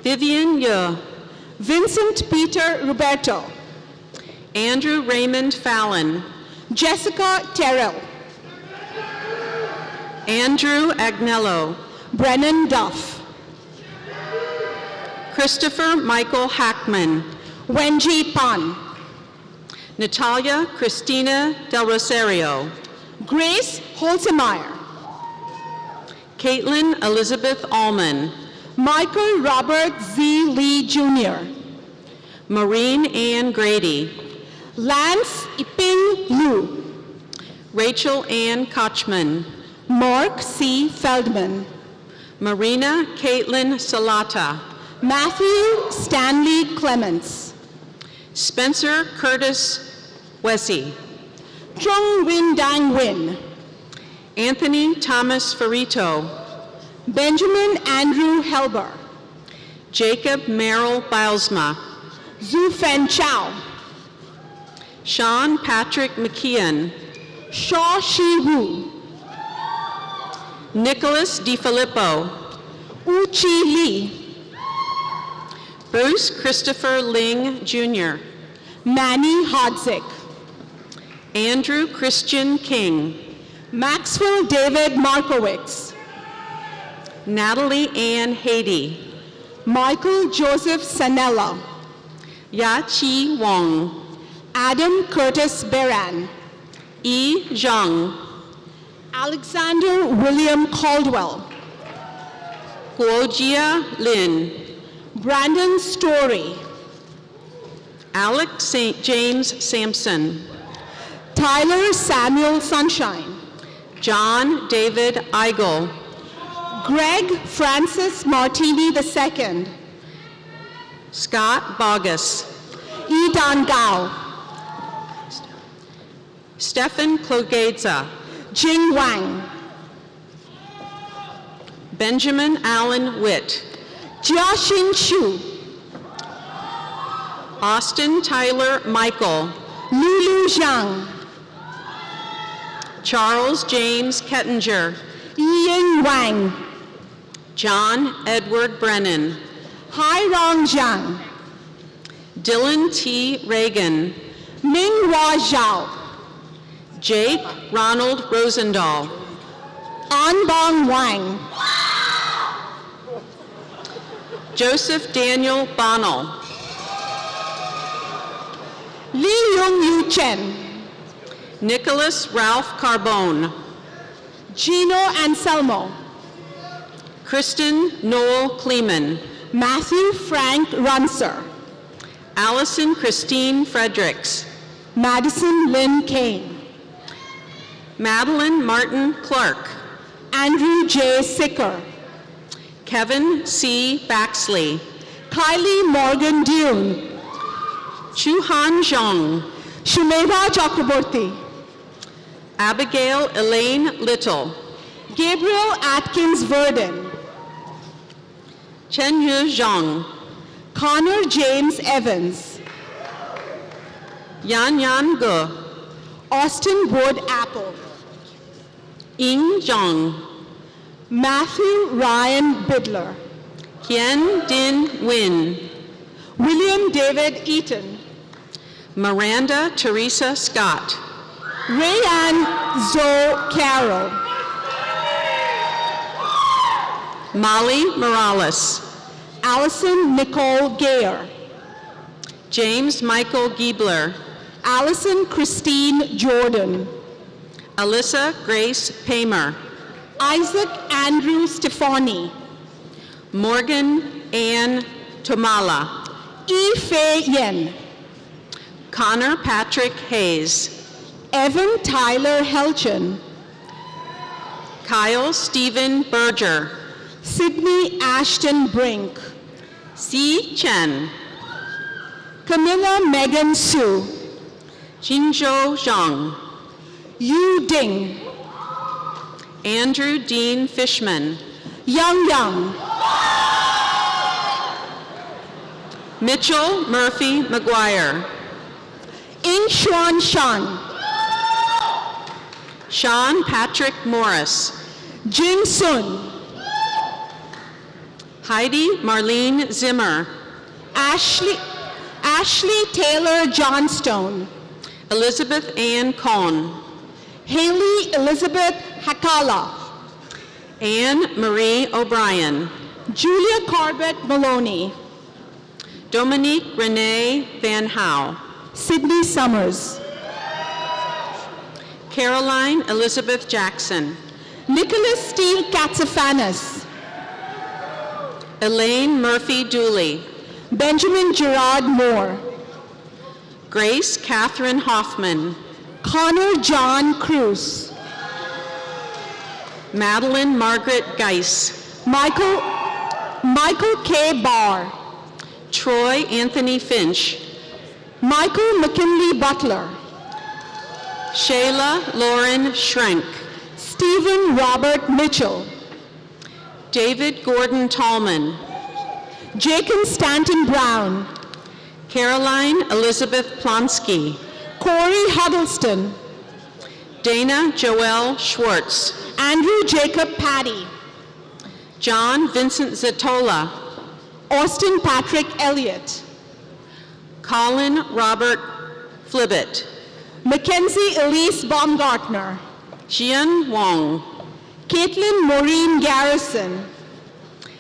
Vivian Ye, Vincent Peter Roberto, Andrew Raymond Fallon, Jessica Terrell, Andrew Agnello, Brennan Duff, Christopher Michael Hackman, Wenji Pan, Natalia Cristina Del Rosario, Grace Holzemeyer, Caitlin Elizabeth Allman, Michael Robert Z. Lee Jr., Maureen Ann Grady, Lance Iping Liu, Rachel Ann Kochman, Mark C. Feldman, Marina Caitlin Salata, Matthew Stanley Clements, Spencer Curtis Wessey, Trung Win Dang Win, Anthony Thomas Ferrito, Benjamin Andrew Helber, Jacob Merrill Bilesma, Zhu Fen Chow, Sean Patrick McKeon, Shaw Shi Wu, Nicholas DiFilippo, Uchi Lee, Bruce Christopher Ling Jr., Manny Hodzik, Andrew Christian King, Maxwell David Markowitz, Natalie Ann Haiti, Michael Joseph Sanella, Ya Chi Wong, Adam Curtis Beran, Yi Zhang, Alexander William Caldwell, Guojia Lin, Brandon Story, Alex James Sampson, Tyler Samuel Sunshine, John David Eigel, Greg Francis Martini II, Scott Bogus, Idan Gao, Stefan Klogedza, Jing Wang, Benjamin Allen Witt, Jiaxin Xu, Austin Tyler Michael, Lulu Zhang, Charles James Kettinger, Ying Wang, John Edward Brennan, Hairong Zhang, Dylan T. Reagan, Minghua Zhao, Jake Ronald Rosendahl, Anbong Wang, Joseph Daniel Bonnell, Li Yung Yu Chen, Nicholas Ralph Carbone, Gino Anselmo, Kristen Noel Kleeman, Matthew Frank Runser, Allison Christine Fredericks, Madison Lynn Kane, Madeline Martin Clark, Andrew J. Sicker, Kevin C. Baxley, Kylie Morgan Dune, Chuhan Zhang, Shumeda Chakraborty, Abigail Elaine Little, Gabriel Atkins Verdon, Chen Yu Zhang, Connor James Evans, Yan Yan Ge, Austin Wood Apple, Ying Zhang, Matthew Ryan Bidler, Hien Din Win, William David Eaton, Miranda Teresa Scott, Rayanne Zoe Carroll, Molly Morales, Allison Nicole Gayer, James Michael Giebler, Allison Christine Jordan. Alyssa Grace Paymer. Isaac Andrew Stefani. Morgan Ann Tomala. Fei Yen. Connor Patrick Hayes. Evan Tyler Helchin. Kyle Stephen Berger. Sydney Ashton Brink. Si Chen. Camilla Megan Su. Jinzhou Zhang. Yu Ding. Andrew Dean Fishman. Young Young. Mitchell Murphy McGuire. Ing Xuan Shan. Sean Patrick Morris. Jin Sun. Heidi Marlene Zimmer. Ashley Taylor Johnstone. Elizabeth Ann Cohn. Haley Elizabeth Hakala. Anne Marie O'Brien. Julia Corbett Maloney. Dominique Renee Van Howe. Sydney Summers. Caroline Elizabeth Jackson. Nicholas Steele Katsafanis. Elaine Murphy Dooley. Benjamin Gerard Moore. Grace Catherine Hoffman. Connor John Cruz. Madeline Margaret Geis. Michael K. Barr. Troy Anthony Finch. Michael McKinley Butler. Shayla Lauren Schrenk. Stephen Robert Mitchell. David Gordon Tallman. Jacob Stanton Brown. Caroline Elizabeth Plonsky. Corey Huddleston. Dana Joelle Schwartz. Andrew Jacob Patty. John Vincent Zatola. Austin Patrick Elliott. Colin Robert Flibbett. Mackenzie Elise Baumgartner. Jian Wong. Caitlin Maureen Garrison.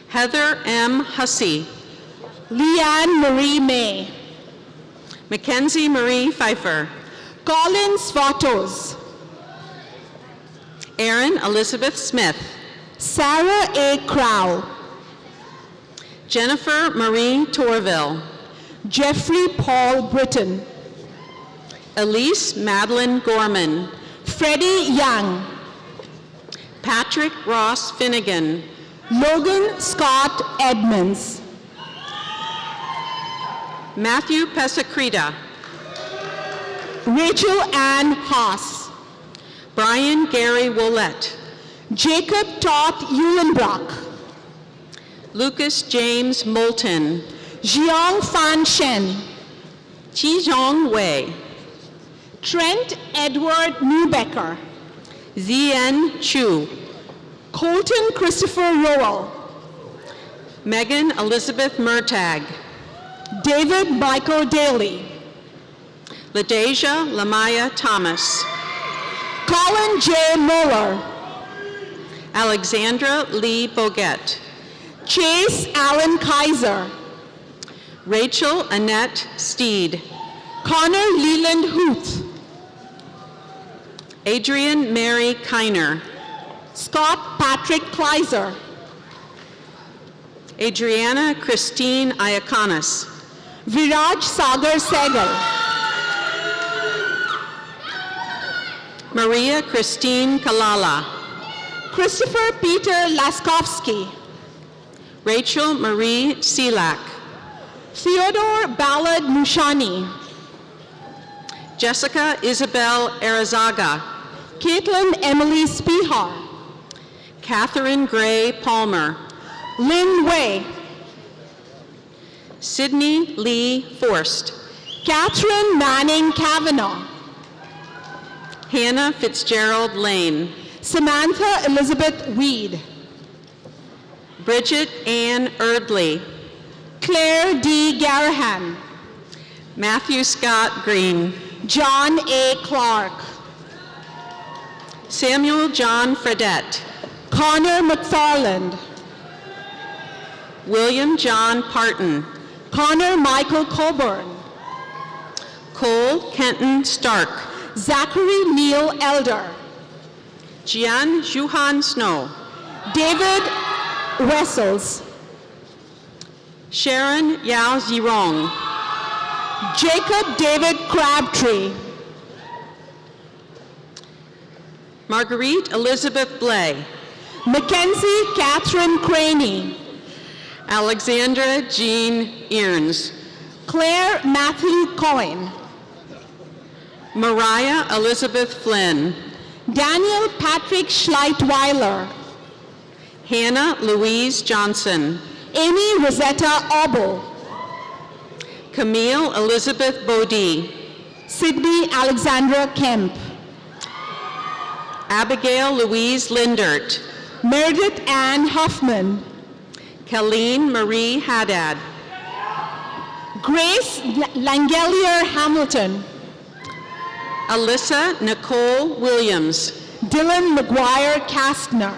Heather M. Hussey. Leanne Marie May. Mackenzie Marie Pfeiffer. Colin Svatos. Erin Elizabeth Smith. Sarah A. Crow. Jennifer Marie Torville. Jeffrey Paul Britton. Elise Madeline Gorman. Freddie Young. Patrick Ross Finnegan. Logan Scott Edmonds. Matthew Pesacreta. Rachel Ann Haas. Brian Gary Willett. Jacob Toth Eulenbrock. Lucas James Moulton. Jiang Fan Shen. Qizhong Wei. Trent Edward Newbecker. Zien Chu. Colton Christopher Rowell. Megan Elizabeth Murtagh. David Michael Daly. LaDeja Lamaya Thomas. Colin J. Muller. Alexandra Lee Boguet. Chase Allen Kaiser. Rachel Annette Steed. Connor Leland Huth. Adrian Mary Kiner. Scott Patrick Kleiser. Adriana Christine Iaconis. Viraj Sagar Segal. Maria Christine Kalala. Christopher Peter Laskowski. Rachel Marie Selak. Theodore Ballard Mushani. Jessica Isabel Arizaga. Caitlin Emily Spihar. Catherine Gray Palmer. Lynn Way. Sydney Lee Forst. Catherine Manning Kavanaugh. Hannah Fitzgerald Lane. Samantha Elizabeth Weed. Bridget Ann Erdley. Claire D. Garahan. Matthew Scott Green. John A. Clark. Samuel John Fredette. Connor McFarland. William John Parton. Connor Michael Coburn. Cole Kenton Stark. Zachary Neil Elder, Jian Juhan Snow. David Wessels, Sharon Yao Zirong. Jacob David Crabtree, Marguerite Elizabeth Blay. Mackenzie Catherine Craney, Alexandra Jean Earns. Claire Matthew Coyne, Mariah Elizabeth Flynn. Daniel Patrick Schleitweiler, Hannah Louise Johnson. Amy Rosetta Obel, Camille Elizabeth Bodie. Sydney Alexandra Kemp, Abigail Louise Lindert. Meredith Ann Huffman, Colleen Marie Haddad. Grace Langelier Hamilton, Alyssa Nicole Williams. Dylan McGuire Kastner,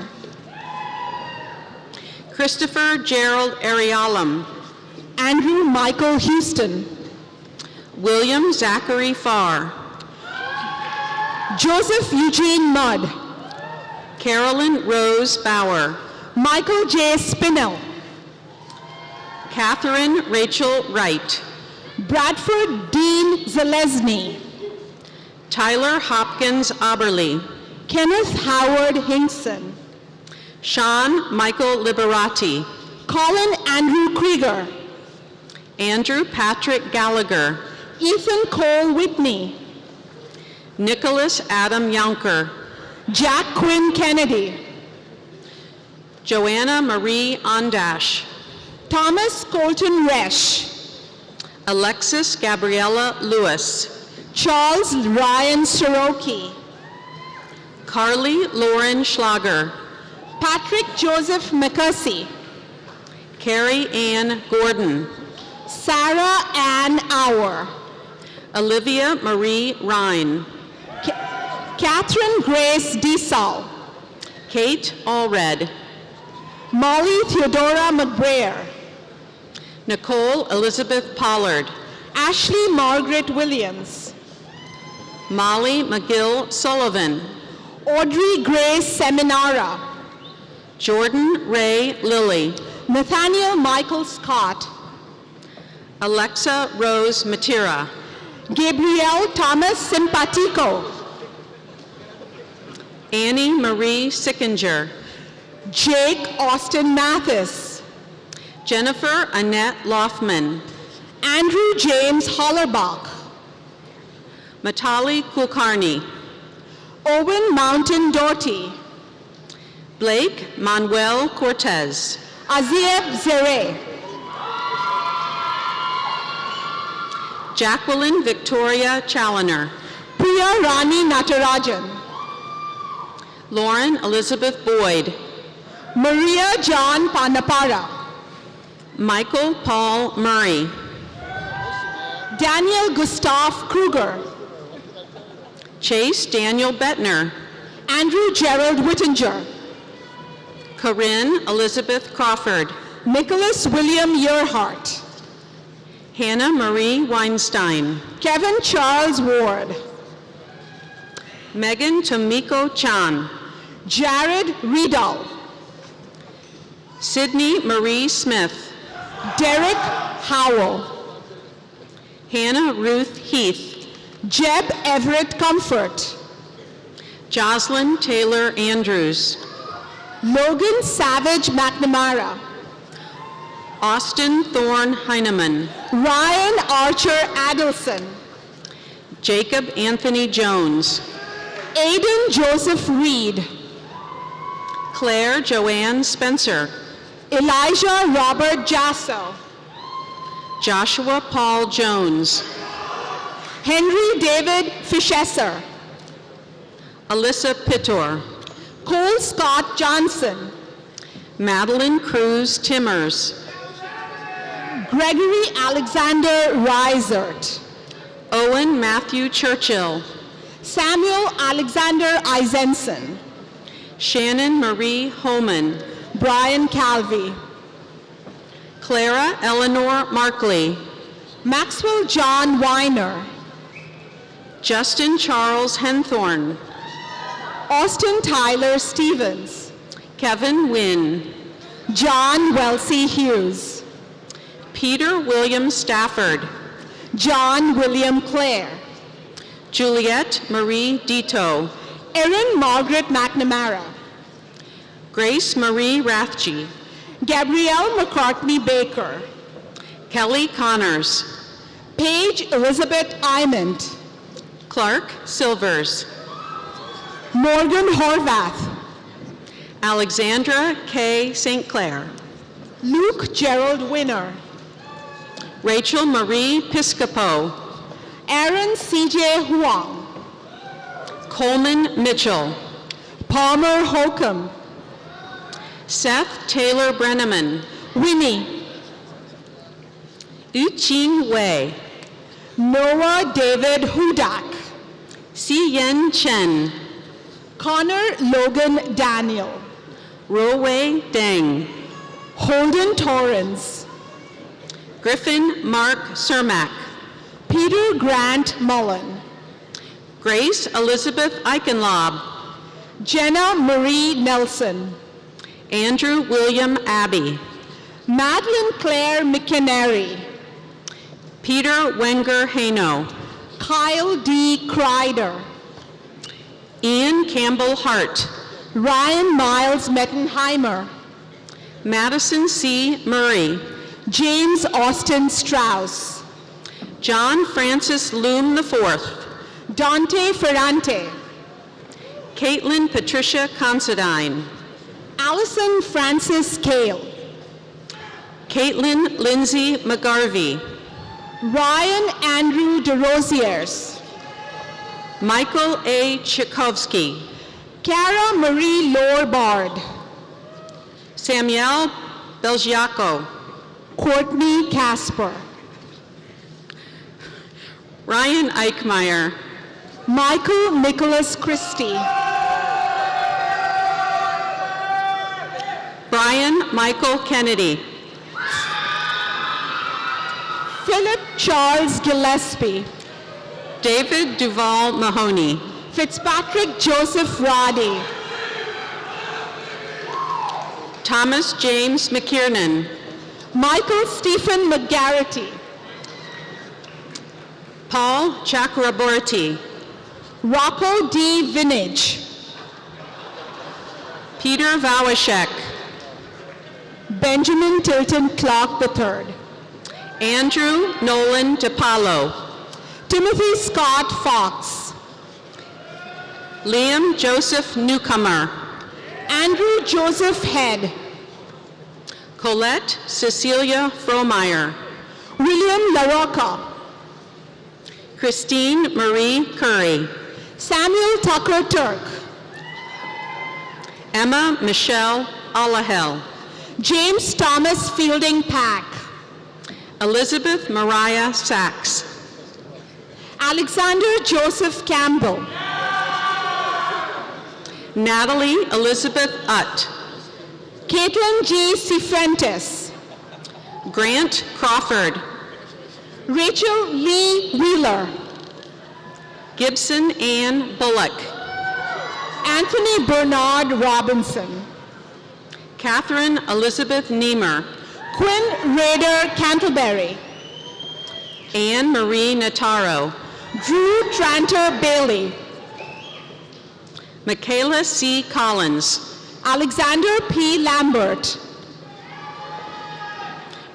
Christopher Gerald Arialam. Andrew Michael Houston, William Zachary Farr. Joseph Eugene Mudd, Carolyn Rose Bauer. Michael J. Spinell, Catherine Rachel Wright. Bradford Dean Zalesny, Tyler Hopkins Aberly. Kenneth Howard Hinkson, Sean Michael Liberati. Colin Andrew Krieger, Andrew Patrick Gallagher. Ethan Cole Whitney, Nicholas Adam Yonker. Jack Quinn Kennedy, Joanna Marie Ondash. Thomas Colton Resch, Alexis Gabriella Lewis. Charles Ryan Soroki, Carly Lauren Schlager. Patrick Joseph McCussy, Carrie Ann Gordon. Sarah Ann Auer, Olivia Marie Rhine. Catherine Grace Diesall, Kate Allred. Molly Theodora McBrayer, Nicole Elizabeth Pollard. Ashley Margaret Williams, Molly McGill Sullivan. Audrey Grace Seminara, Jordan Ray Lilly. Nathaniel Michael Scott, Alexa Rose Matira. Gabrielle Thomas Simpatico, Annie Marie Sickinger. Jake Austin Mathis, Jennifer Annette Loffman. Andrew James Hollerbach, Matali Kulkarni. Owen Mountain Doughty, Blake Manuel Cortez. Azieb Zere, Jacqueline Victoria Challoner. Priya Rani Natarajan, Lauren Elizabeth Boyd. Maria John Panapara, Michael Paul Murray. Daniel Gustav Kruger, Chase Daniel Bettner. Andrew Gerald Whittinger, Corinne Elizabeth Crawford. Nicholas William Earhart, Hannah Marie Weinstein. Kevin Charles Ward, Megan Tomiko Chan. Jared Riedel, Sydney Marie Smith. Derek Howell, Hannah Ruth Heath. Jeb Everett Comfort, Jocelyn Taylor Andrews. Logan Savage McNamara, Austin Thorne Heineman. Ryan Archer Adelson, Jacob Anthony Jones. Aiden Joseph Reed, Claire Joanne Spencer. Elijah Robert Jasso, Joshua Paul Jones. Henry David Fischesser, Alyssa Pittor. Cole Scott Johnson, Madeline Cruz Timmers. Gregory Alexander Reisert, Owen Matthew Churchill. Samuel Alexander Eisenson, Shannon Marie Homan. Brian Calvi, Clara Eleanor Markley. Maxwell John Weiner, Justin Charles Henthorn, Austin Tyler Stevens, Kevin Wynn, John Wellesley Hughes, Peter William Stafford, John William Clare, Juliette Marie Dito, Erin Margaret McNamara, Grace Marie Rathje, Gabrielle McCartney Baker, Kelly Connors, Paige Elizabeth Imond, Clark Silvers, Morgan Horvath, Alexandra K. St. Clair, Luke Gerald Winner, Rachel Marie Piscopo, Aaron C.J. Huang, Coleman Mitchell, Palmer Holcomb, Seth Taylor Brenneman, Winnie, Yu-Ching Wei, Noah David Hudak, Si-Yen Chen, Connor Logan Daniel, Ro-Wei Deng, Holden Torrance, Griffin Mark Cermak, Peter Grant Mullen, Grace Elizabeth Eichenlaub, Jenna Marie Nelson, Andrew William Abbey, Madeline Claire McInerney, Peter Wenger Haino, Kyle D. Kreider, Ian Campbell Hart, Ryan Miles Mettenheimer, Madison C. Murray, James Austin Strauss, John Francis Loom IV, Dante Ferrante, Caitlin Patricia Considine, Allison Francis Kale, Caitlin Lindsay McGarvey, Ryan Andrew DeRosiers, Michael A. Tchaikovsky, Cara Marie Lorbard, Samuel Belgiaco, Courtney Casper, Ryan Eichmeyer, Michael Nicholas Christie, Brian Michael Kennedy, Philip Charles Gillespie, David Duval Mahoney, Fitzpatrick Joseph Roddy, Thomas James McKiernan, Michael Stephen McGarrity, Paul Chakraborty, Rocco D. Vinage, Peter Vawashek, Benjamin Tilton Clark III, Andrew Nolan DePaulo, Timothy Scott Fox, Liam Joseph Newcomer, Andrew Joseph Head, Colette Cecilia Fromeyer, William LaRocca, Christine Marie Curry, Samuel Tucker Turk, Emma Michelle Allahel, James Thomas Fielding Pack, Elizabeth Mariah Sachs, Alexander Joseph Campbell, Natalie Elizabeth Utt, Caitlin G. Cifuentes, Grant Crawford, Rachel Lee Wheeler, Gibson Ann Bullock, Anthony Bernard Robinson, Catherine Elizabeth Niemer, Quinn Rader Canterbury, Anne Marie Nataro, Drew Tranter Bailey, Michaela C. Collins, Alexander P. Lambert,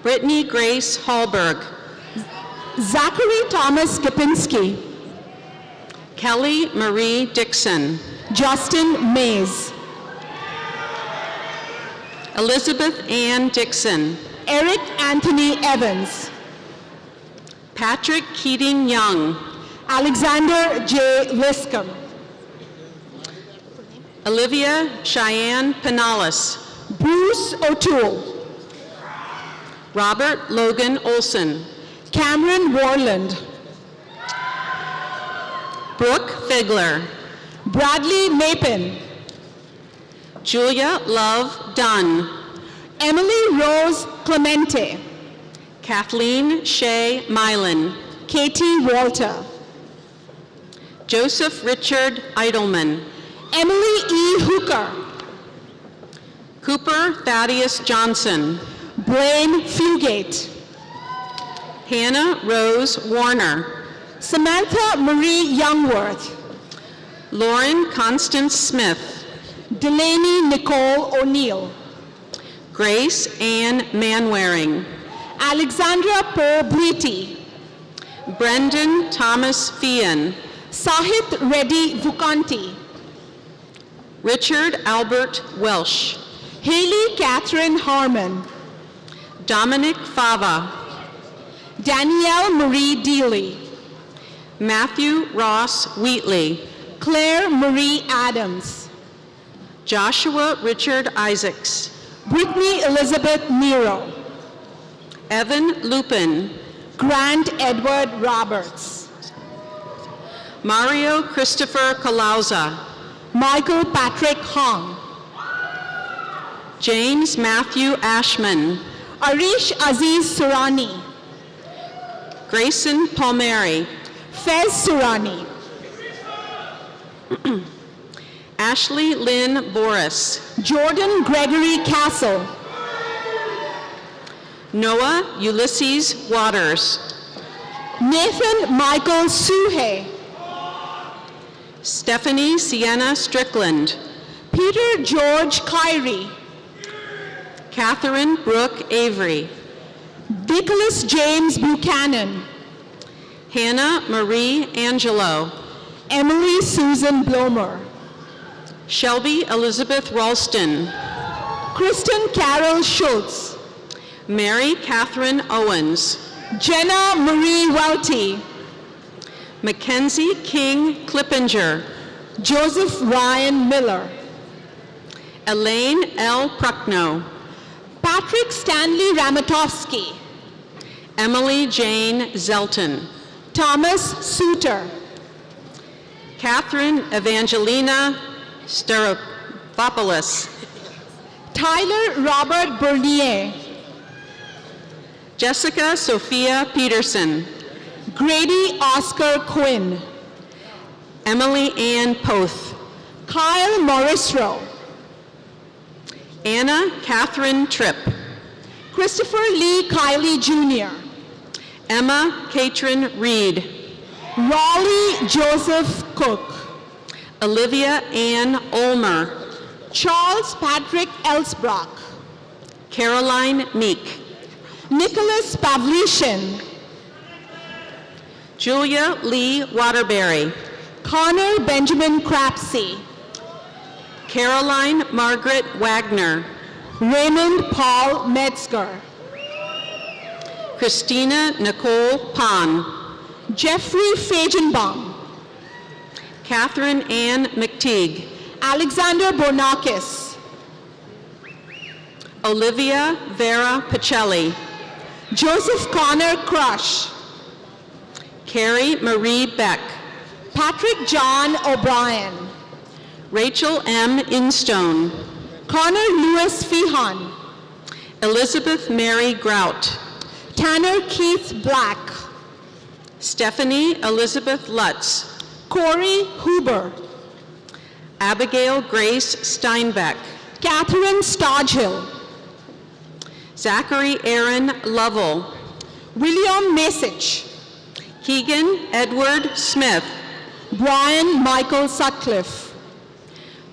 Brittany Grace Hallberg, Zachary Thomas Gipinski, Kelly Marie Dixon, Justin Mays, Elizabeth Ann Dixon, Eric Anthony Evans, Patrick Keating Young, Alexander J. Liscombe, Olivia Cheyenne Pinales, Bruce O'Toole, Robert Logan Olson, Cameron Warland, Brooke Figler, Bradley Mapin, Julia Love Dunn, Emily Rose Clemente, Kathleen Shea Mylan, Katie Walter, Joseph Richard Eidelman. Emily E. Hooker. Cooper Thaddeus Johnson. Blaine Fugate. Hannah Rose Warner. Samantha Marie Youngworth. Lauren Constance Smith. Delaney Nicole O'Neill. Grace Ann Manwaring. Alexandra Poe Bleety. Brendan Thomas Fian. Sahit Reddy Vukanti. Richard Albert Welsh. Haley Catherine Harmon. Dominic Fava. Danielle Marie Deely. Matthew Ross Wheatley. Claire Marie Adams. Joshua Richard Isaacs. Brittany Elizabeth Nero. Evan Lupin. Grant Edward Roberts. Mario Christopher Calauza. Michael Patrick Hong. James Matthew Ashman. Arish Aziz Surani. Grayson Palmieri. Fez Surani. Ashley Lynn Boris. Jordan Gregory Castle. Noah Ulysses Waters. Nathan Michael Suhe. Stephanie Sienna Strickland. Peter George Kyrie. Catherine Brooke Avery. Nicholas James Buchanan. Hannah Marie Angelo. Emily Susan Blomer. Shelby Elizabeth Ralston. Kristen Carol Schultz. Mary Catherine Owens. Jenna Marie Welty. Mackenzie King Clippinger. Joseph Ryan Miller. Elaine L. Pruckno. Patrick Stanley Ramatovsky. Emily Jane Zelton. Thomas Suter. Catherine Evangelina Staropopoulos. Tyler Robert Bernier. Jessica Sophia Peterson. Grady Oscar Quinn. Emily Ann Poth. Kyle Morrisroe. Anna Catherine Tripp. Christopher Lee Kiley Jr. Emma Katrin Reed. Raleigh Joseph Cook. Olivia Ann Olmer. Charles Patrick Elsbrock. Caroline Meek. Nicholas Pavlishin. Julia Lee Waterbury. Connor Benjamin Crapsey. Caroline Margaret Wagner. Raymond Paul Metzger. Christina Nicole Pon. Jeffrey Fagenbaum. Catherine Ann McTeague. Alexander Bonakis. Olivia Vera Pacelli. Joseph Connor Crush. Carrie Marie Beck. Patrick John O'Brien. Rachel M. Instone. Connor Lewis Feehan. Elizabeth Mary Grout. Tanner Keith Black. Stephanie Elizabeth Lutz. Corey Huber. Abigail Grace Steinbeck. Catherine Stodgill. Zachary Aaron Lovell. William Mesich. Keegan Edward Smith. Brian Michael Sutcliffe.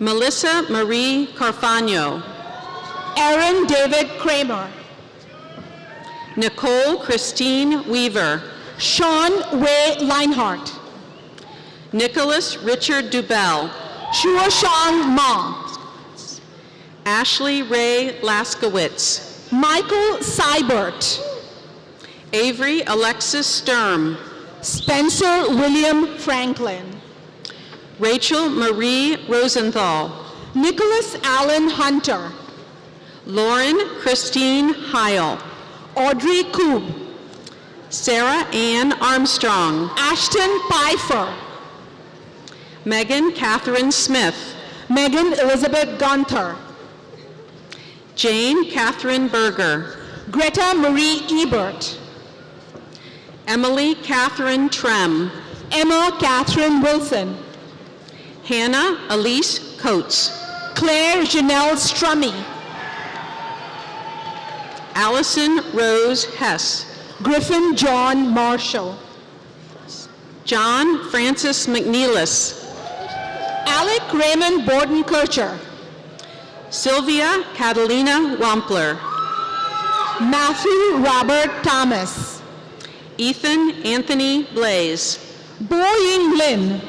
Melissa Marie Carfagno. Aaron David Kramer. Nicole Christine Weaver. Sean Wei Leinhardt. Nicholas Richard Dubell. Chuoshang Ma. Ashley Ray Laskowitz. Michael Seibert. Avery Alexis Sturm. Spencer William Franklin. Rachel Marie Rosenthal. Nicholas Allen Hunter. Lauren Christine Heil. Audrey Koob. Sarah Ann Armstrong. Ashton Pfeiffer. Megan Catherine Smith. Megan Elizabeth Gunther. Jane Catherine Berger. Greta Marie Ebert. Emily Catherine Trem. Emma Catherine Wilson, Hannah Elise Coates, Claire Janelle Strummy, Allison Rose Hess, Griffin John Marshall, John Francis McNeilis, Alec Raymond Borden Kircher, Sylvia Catalina Wampler, Matthew Robert Thomas, Ethan Anthony Blaze, Bo Ying Lin,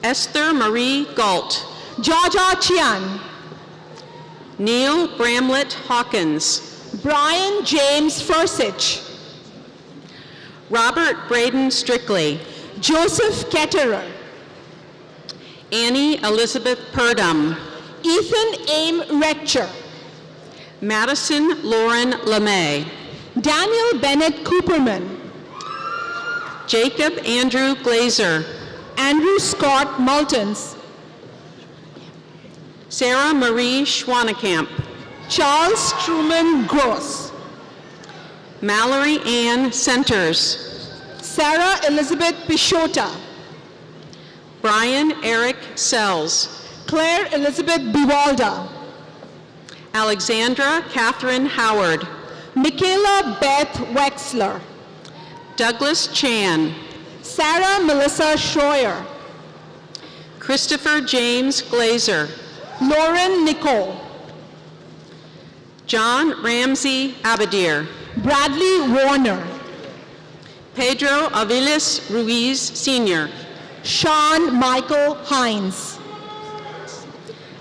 Esther Marie Galt, Jaja Chian, Neil Bramlett Hawkins, Brian James Fursich, Robert Braden Strictly, Joseph Ketterer, Annie Elizabeth Purdom, Ethan Aim Rector, Madison Lauren LeMay, Daniel Bennett Cooperman, Jacob Andrew Glazer, Andrew Scott Maltons, Sarah Marie Schwanekamp, Charles Truman Gross, Mallory Ann Centers, Sarah Elizabeth Pichota, Brian Eric Sells, Claire Elizabeth Biwalda, Alexandra Catherine Howard, Michaela Beth Wexler, Douglas Chan, Sarah Melissa Schroyer, Christopher James Glazer, Lauren Nicole, John Ramsey Abadir, Bradley Warner, Pedro Aviles Ruiz Sr., Sean Michael Hines,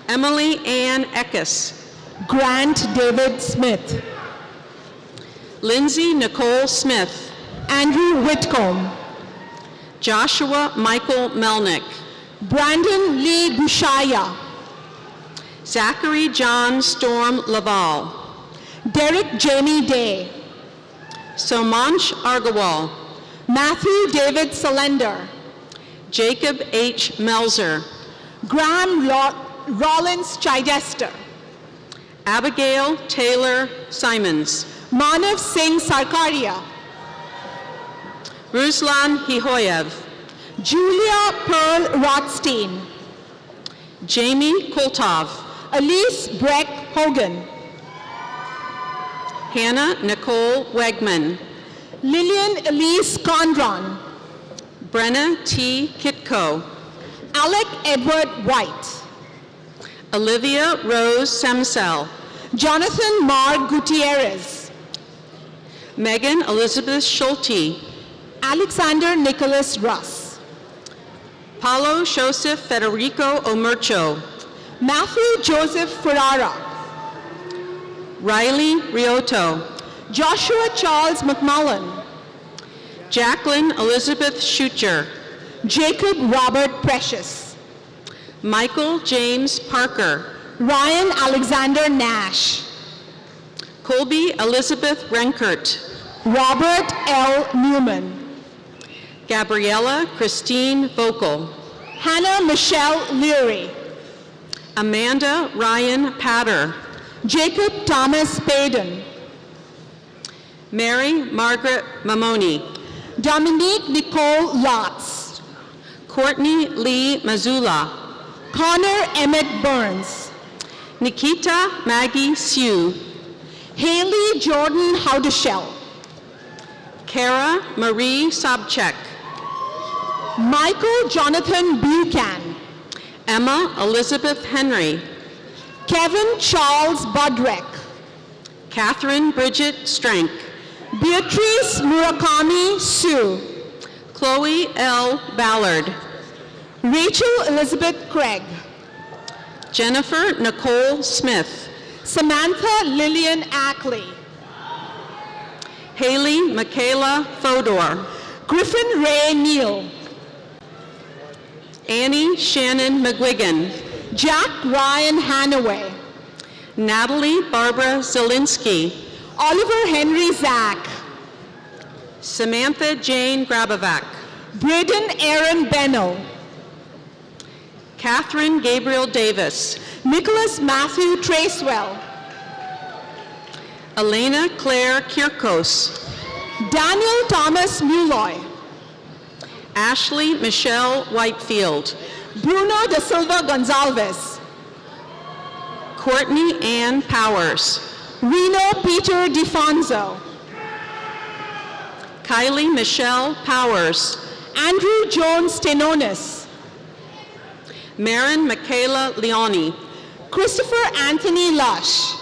Emily Ann Eckes, Grant David Smith, Lindsay Nicole Smith, Andrew Whitcomb, Joshua Michael Melnick, Brandon Lee Bushaya, Zachary John Storm Laval, Derek Jamie Day, Somansh Argawal, Matthew David Solender, Jacob H. Melzer, Graham Rollins Chidester, Abigail Taylor Simons, Manav Singh Sarkaria, Ruslan Hihoyev, Julia Pearl Rothstein, Jamie Koltov, Elise Breck Hogan, Hannah Nicole Wegman, Lillian Elise Condron, Brenna T. Kitko, Alec Edward White, Olivia Rose Semsel, Jonathan Mark Gutierrez, Megan Elizabeth Schulte, Alexander Nicholas Russ, Paulo Joseph Federico Omercho, Matthew Joseph Ferrara, Riley Rioto, Joshua Charles McMullen, Jacqueline Elizabeth Schucher, Jacob Robert Precious, Michael James Parker, Ryan Alexander Nash, Colby Elizabeth Renkert, Robert L. Newman, Gabriella Christine Vocal, Hannah Michelle Leary, Amanda Ryan Patter, Jacob Thomas Payden, Mary Margaret Mamoni, Dominique Nicole Lotz, Courtney Lee Mazula, Connor Emmett Burns, Nikita Maggie Sue, Haley Jordan Howdeshell, Kara Marie Sobchak, Michael Jonathan Buchan, Emma Elizabeth Henry, Kevin Charles Budreck, Catherine Bridget Strank, Beatrice Murakami Sue, Chloe L. Ballard, Rachel Elizabeth Craig, Jennifer Nicole Smith, Samantha Lillian Ackley, Haley Michaela Fodor, Griffin Ray Neal, Annie Shannon McGuigan, Jack Ryan Hanaway, Natalie Barbara Zielinski, Oliver Henry Zach, Samantha Jane Grabovac, Braden Aaron Benno, Catherine Gabriel Davis, Nicholas Matthew Tracewell, Elena Claire Kirkos, Daniel Thomas Muloy, Ashley Michelle Whitefield, Bruno da Silva Gonzalez, Courtney Ann Powers, Reno Peter DeFonso, Kylie Michelle Powers, Andrew Jones Tenonis, Marin Michaela Leoni, Christopher Anthony Lush,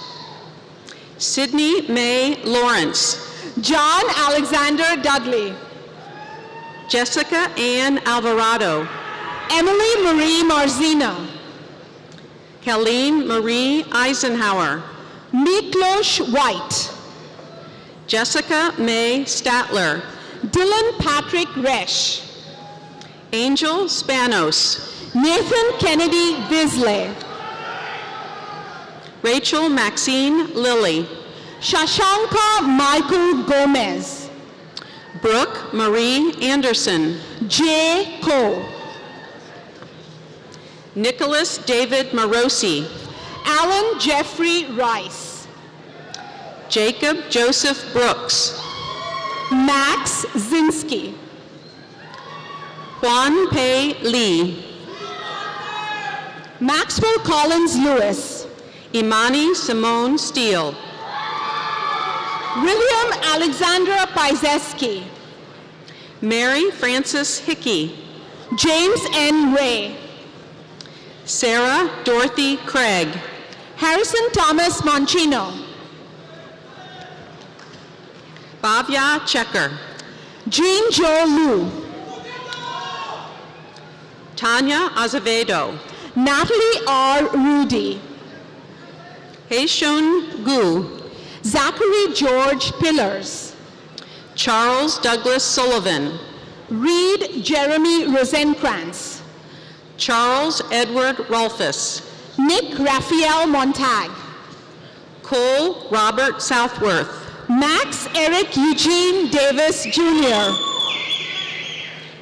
Sydney May Lawrence, John Alexander Dudley, Jessica Ann Alvarado, Emily Marie Marzina, Colleen Marie Eisenhower, Miklos White, Jessica May Statler, Dylan Patrick Resch, Angel Spanos, Nathan Kennedy Bisley, Rachel Maxine Lilly, Shashanka Michael Gomez, Brooke Marie Anderson, Jay Cole, Nicholas David Morosi, Alan Jeffrey Rice, Jacob Joseph Brooks, Max Zinski, Juan Pei Lee, Maxwell Collins Lewis, Imani Simone Steele, William Alexandra Paizeski, Mary Frances Hickey, James N. Ray, Sarah Dorothy Craig, Harrison Thomas Monchino, Bhavya Checker, Jean Jo Liu, Tanya Azevedo, Natalie R. Rudy, Haeshun Gu, Zachary George Pillars, Charles Douglas Sullivan, Reed Jeremy Rosenkrantz, Charles Edward Rolfus, Nick Raphael Montag, Cole Robert Southworth, Max Eric Eugene Davis Jr.,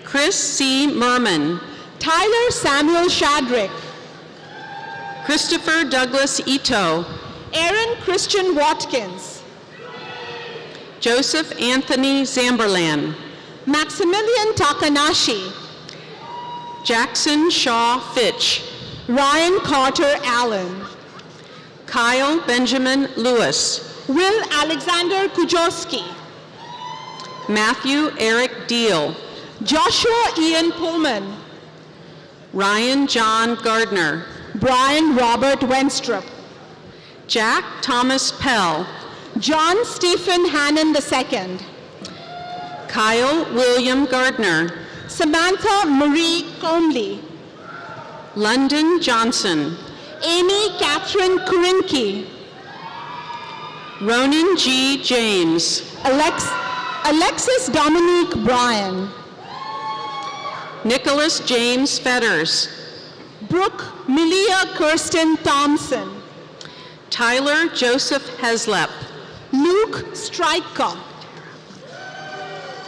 Chris C. Merman, Tyler Samuel Shadrick, Christopher Douglas Ito, Aaron Christian Watkins, Joseph Anthony Zamberlan, Maximilian Takanashi, Jackson Shaw Fitch, Ryan Carter Allen, Kyle Benjamin Lewis, Will Alexander Kujoski, Matthew Eric Deal, Joshua Ian Pullman, Ryan John Gardner, Brian Robert Wenstrup, Jack Thomas Pell, John Stephen Hannon II, Kyle William Gardner, Samantha Marie Comley, London Johnson, Amy Catherine Kurinki, Ronan G. James, Alexis Dominique Bryan, Nicholas James Fetters, Brooke Melia Kirsten Thompson, Tyler Joseph Heslep, Luke Stryka,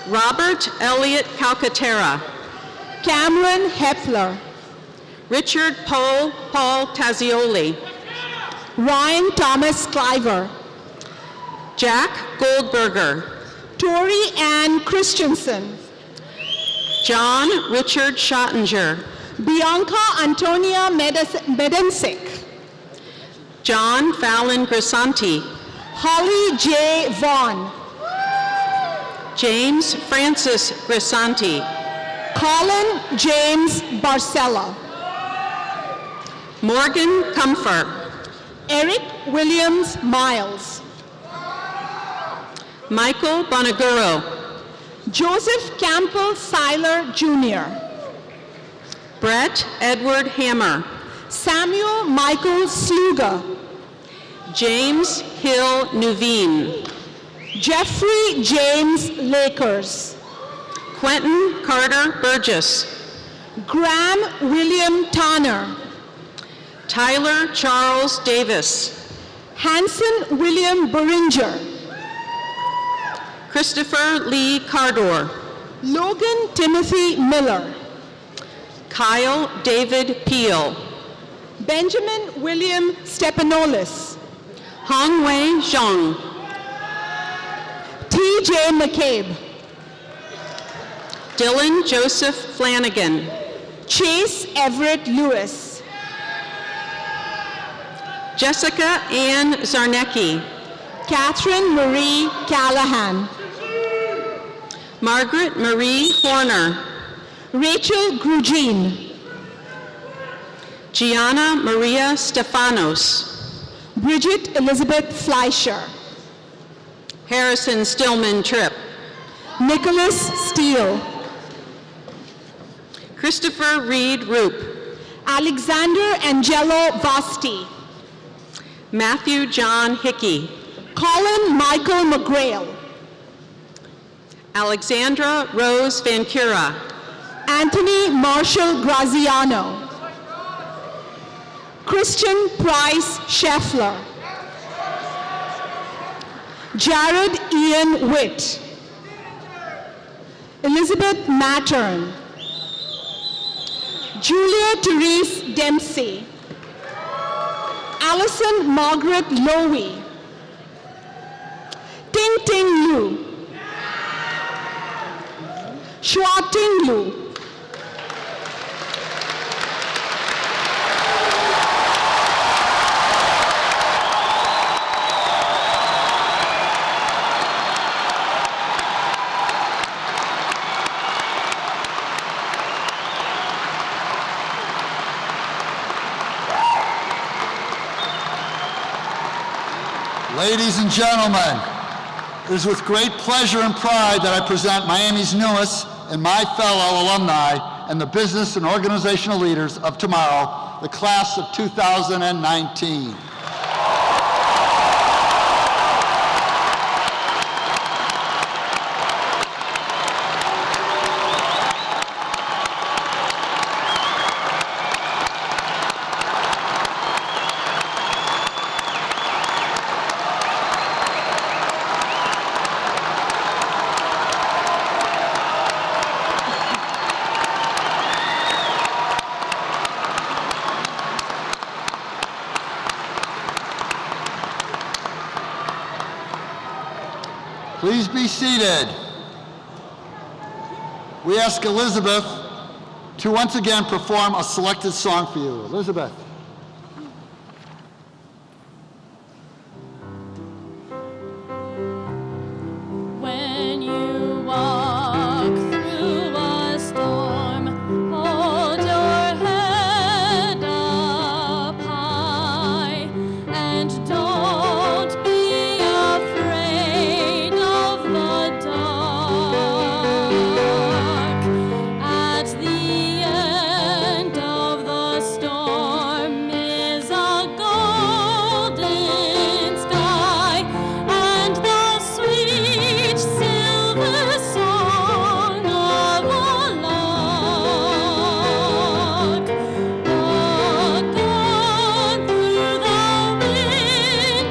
Robert Elliott Calcaterra, Cameron Hepler, Richard Paul Tazioli, Ryan Thomas Cliver, Jack Goldberger, Tori Ann Christensen, John Richard Schottinger, Bianca Antonia Medensick, John Fallon Grisanti, Holly J. Vaughn, James Francis Grisanti, Colin James Barcella, Morgan Comfer, Eric Williams Miles, Michael Bonaguro, Joseph Campbell Seiler Jr., Brett Edward Hammer, Samuel Michael Sluga, James Hill Nuveen, Jeffrey James Lakers, Quentin Carter Burgess, Graham William Tanner, Tyler Charles Davis, Hanson William Beringer, Christopher Lee Cardor, Logan Timothy Miller, Kyle David Peel, Benjamin William Stepanolis, Hongwei Zhang, T. C.J. McCabe. Dylan Joseph Flanagan. Chase Everett Lewis. Jessica Ann Zarnecki. Catherine Marie Callahan. Margaret Marie Horner. Rachel Grugin. Gianna Maria Stefanos. Bridget Elizabeth Fleischer. Harrison Stillman Tripp. Nicholas Steele. Christopher Reed Roop. Alexander Angelo Vosti. Matthew John Hickey. Colin Michael McGrail. Alexandra Rose Vancura. Anthony Marshall Graziano. Christian Price Scheffler. Jared Ian Witt. Elizabeth Mattern. Julia Therese Dempsey. Allison Margaret Lowy. Ting Ting Liu. Shua Ting Liu. Ladies and gentlemen, it is with great pleasure and pride that I present Miami's newest and my fellow alumni and the business and organizational leaders of tomorrow, the class of 2019. Please be seated. We ask Elizabeth to once again perform a selected song for you. Elizabeth. When you walk through a storm, hold your head up high and don't be afraid of the dark. At the end of the storm is a golden sky and the sweet silver song of a lark. Walk on through the wind,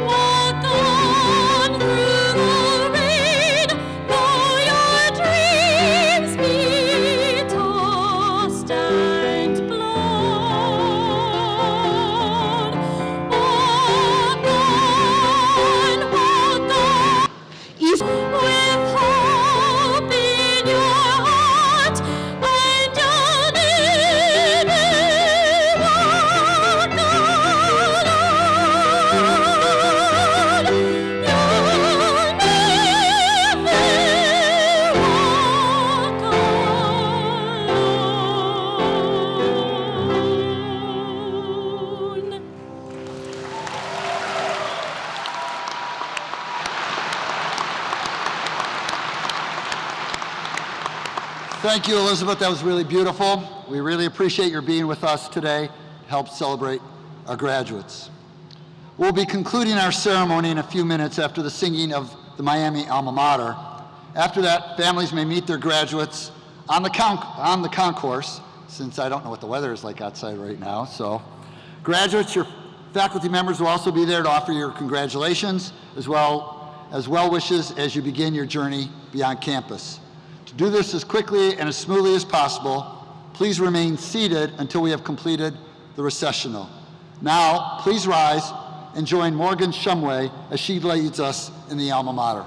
walk on through the rain, though your dreams be tossed and blown. Walk on, If with hope in your heart, and you'll never walk alone. You'll never walk alone. Thank you, Elizabeth. That was really beautiful. We really appreciate your being with us today to help celebrate our graduates. We'll be concluding our ceremony in a few minutes after the singing of the Miami alma mater. After that, families may meet their graduates on the concourse, since I don't know what the weather is like outside right now. So, graduates, your faculty members will also be there to offer your congratulations as well as well wishes as you begin your journey beyond campus. To do this as quickly and as smoothly as possible, please remain seated until we have completed the recessional. Now, please rise and join Morgan Shumway as she leads us in the alma mater.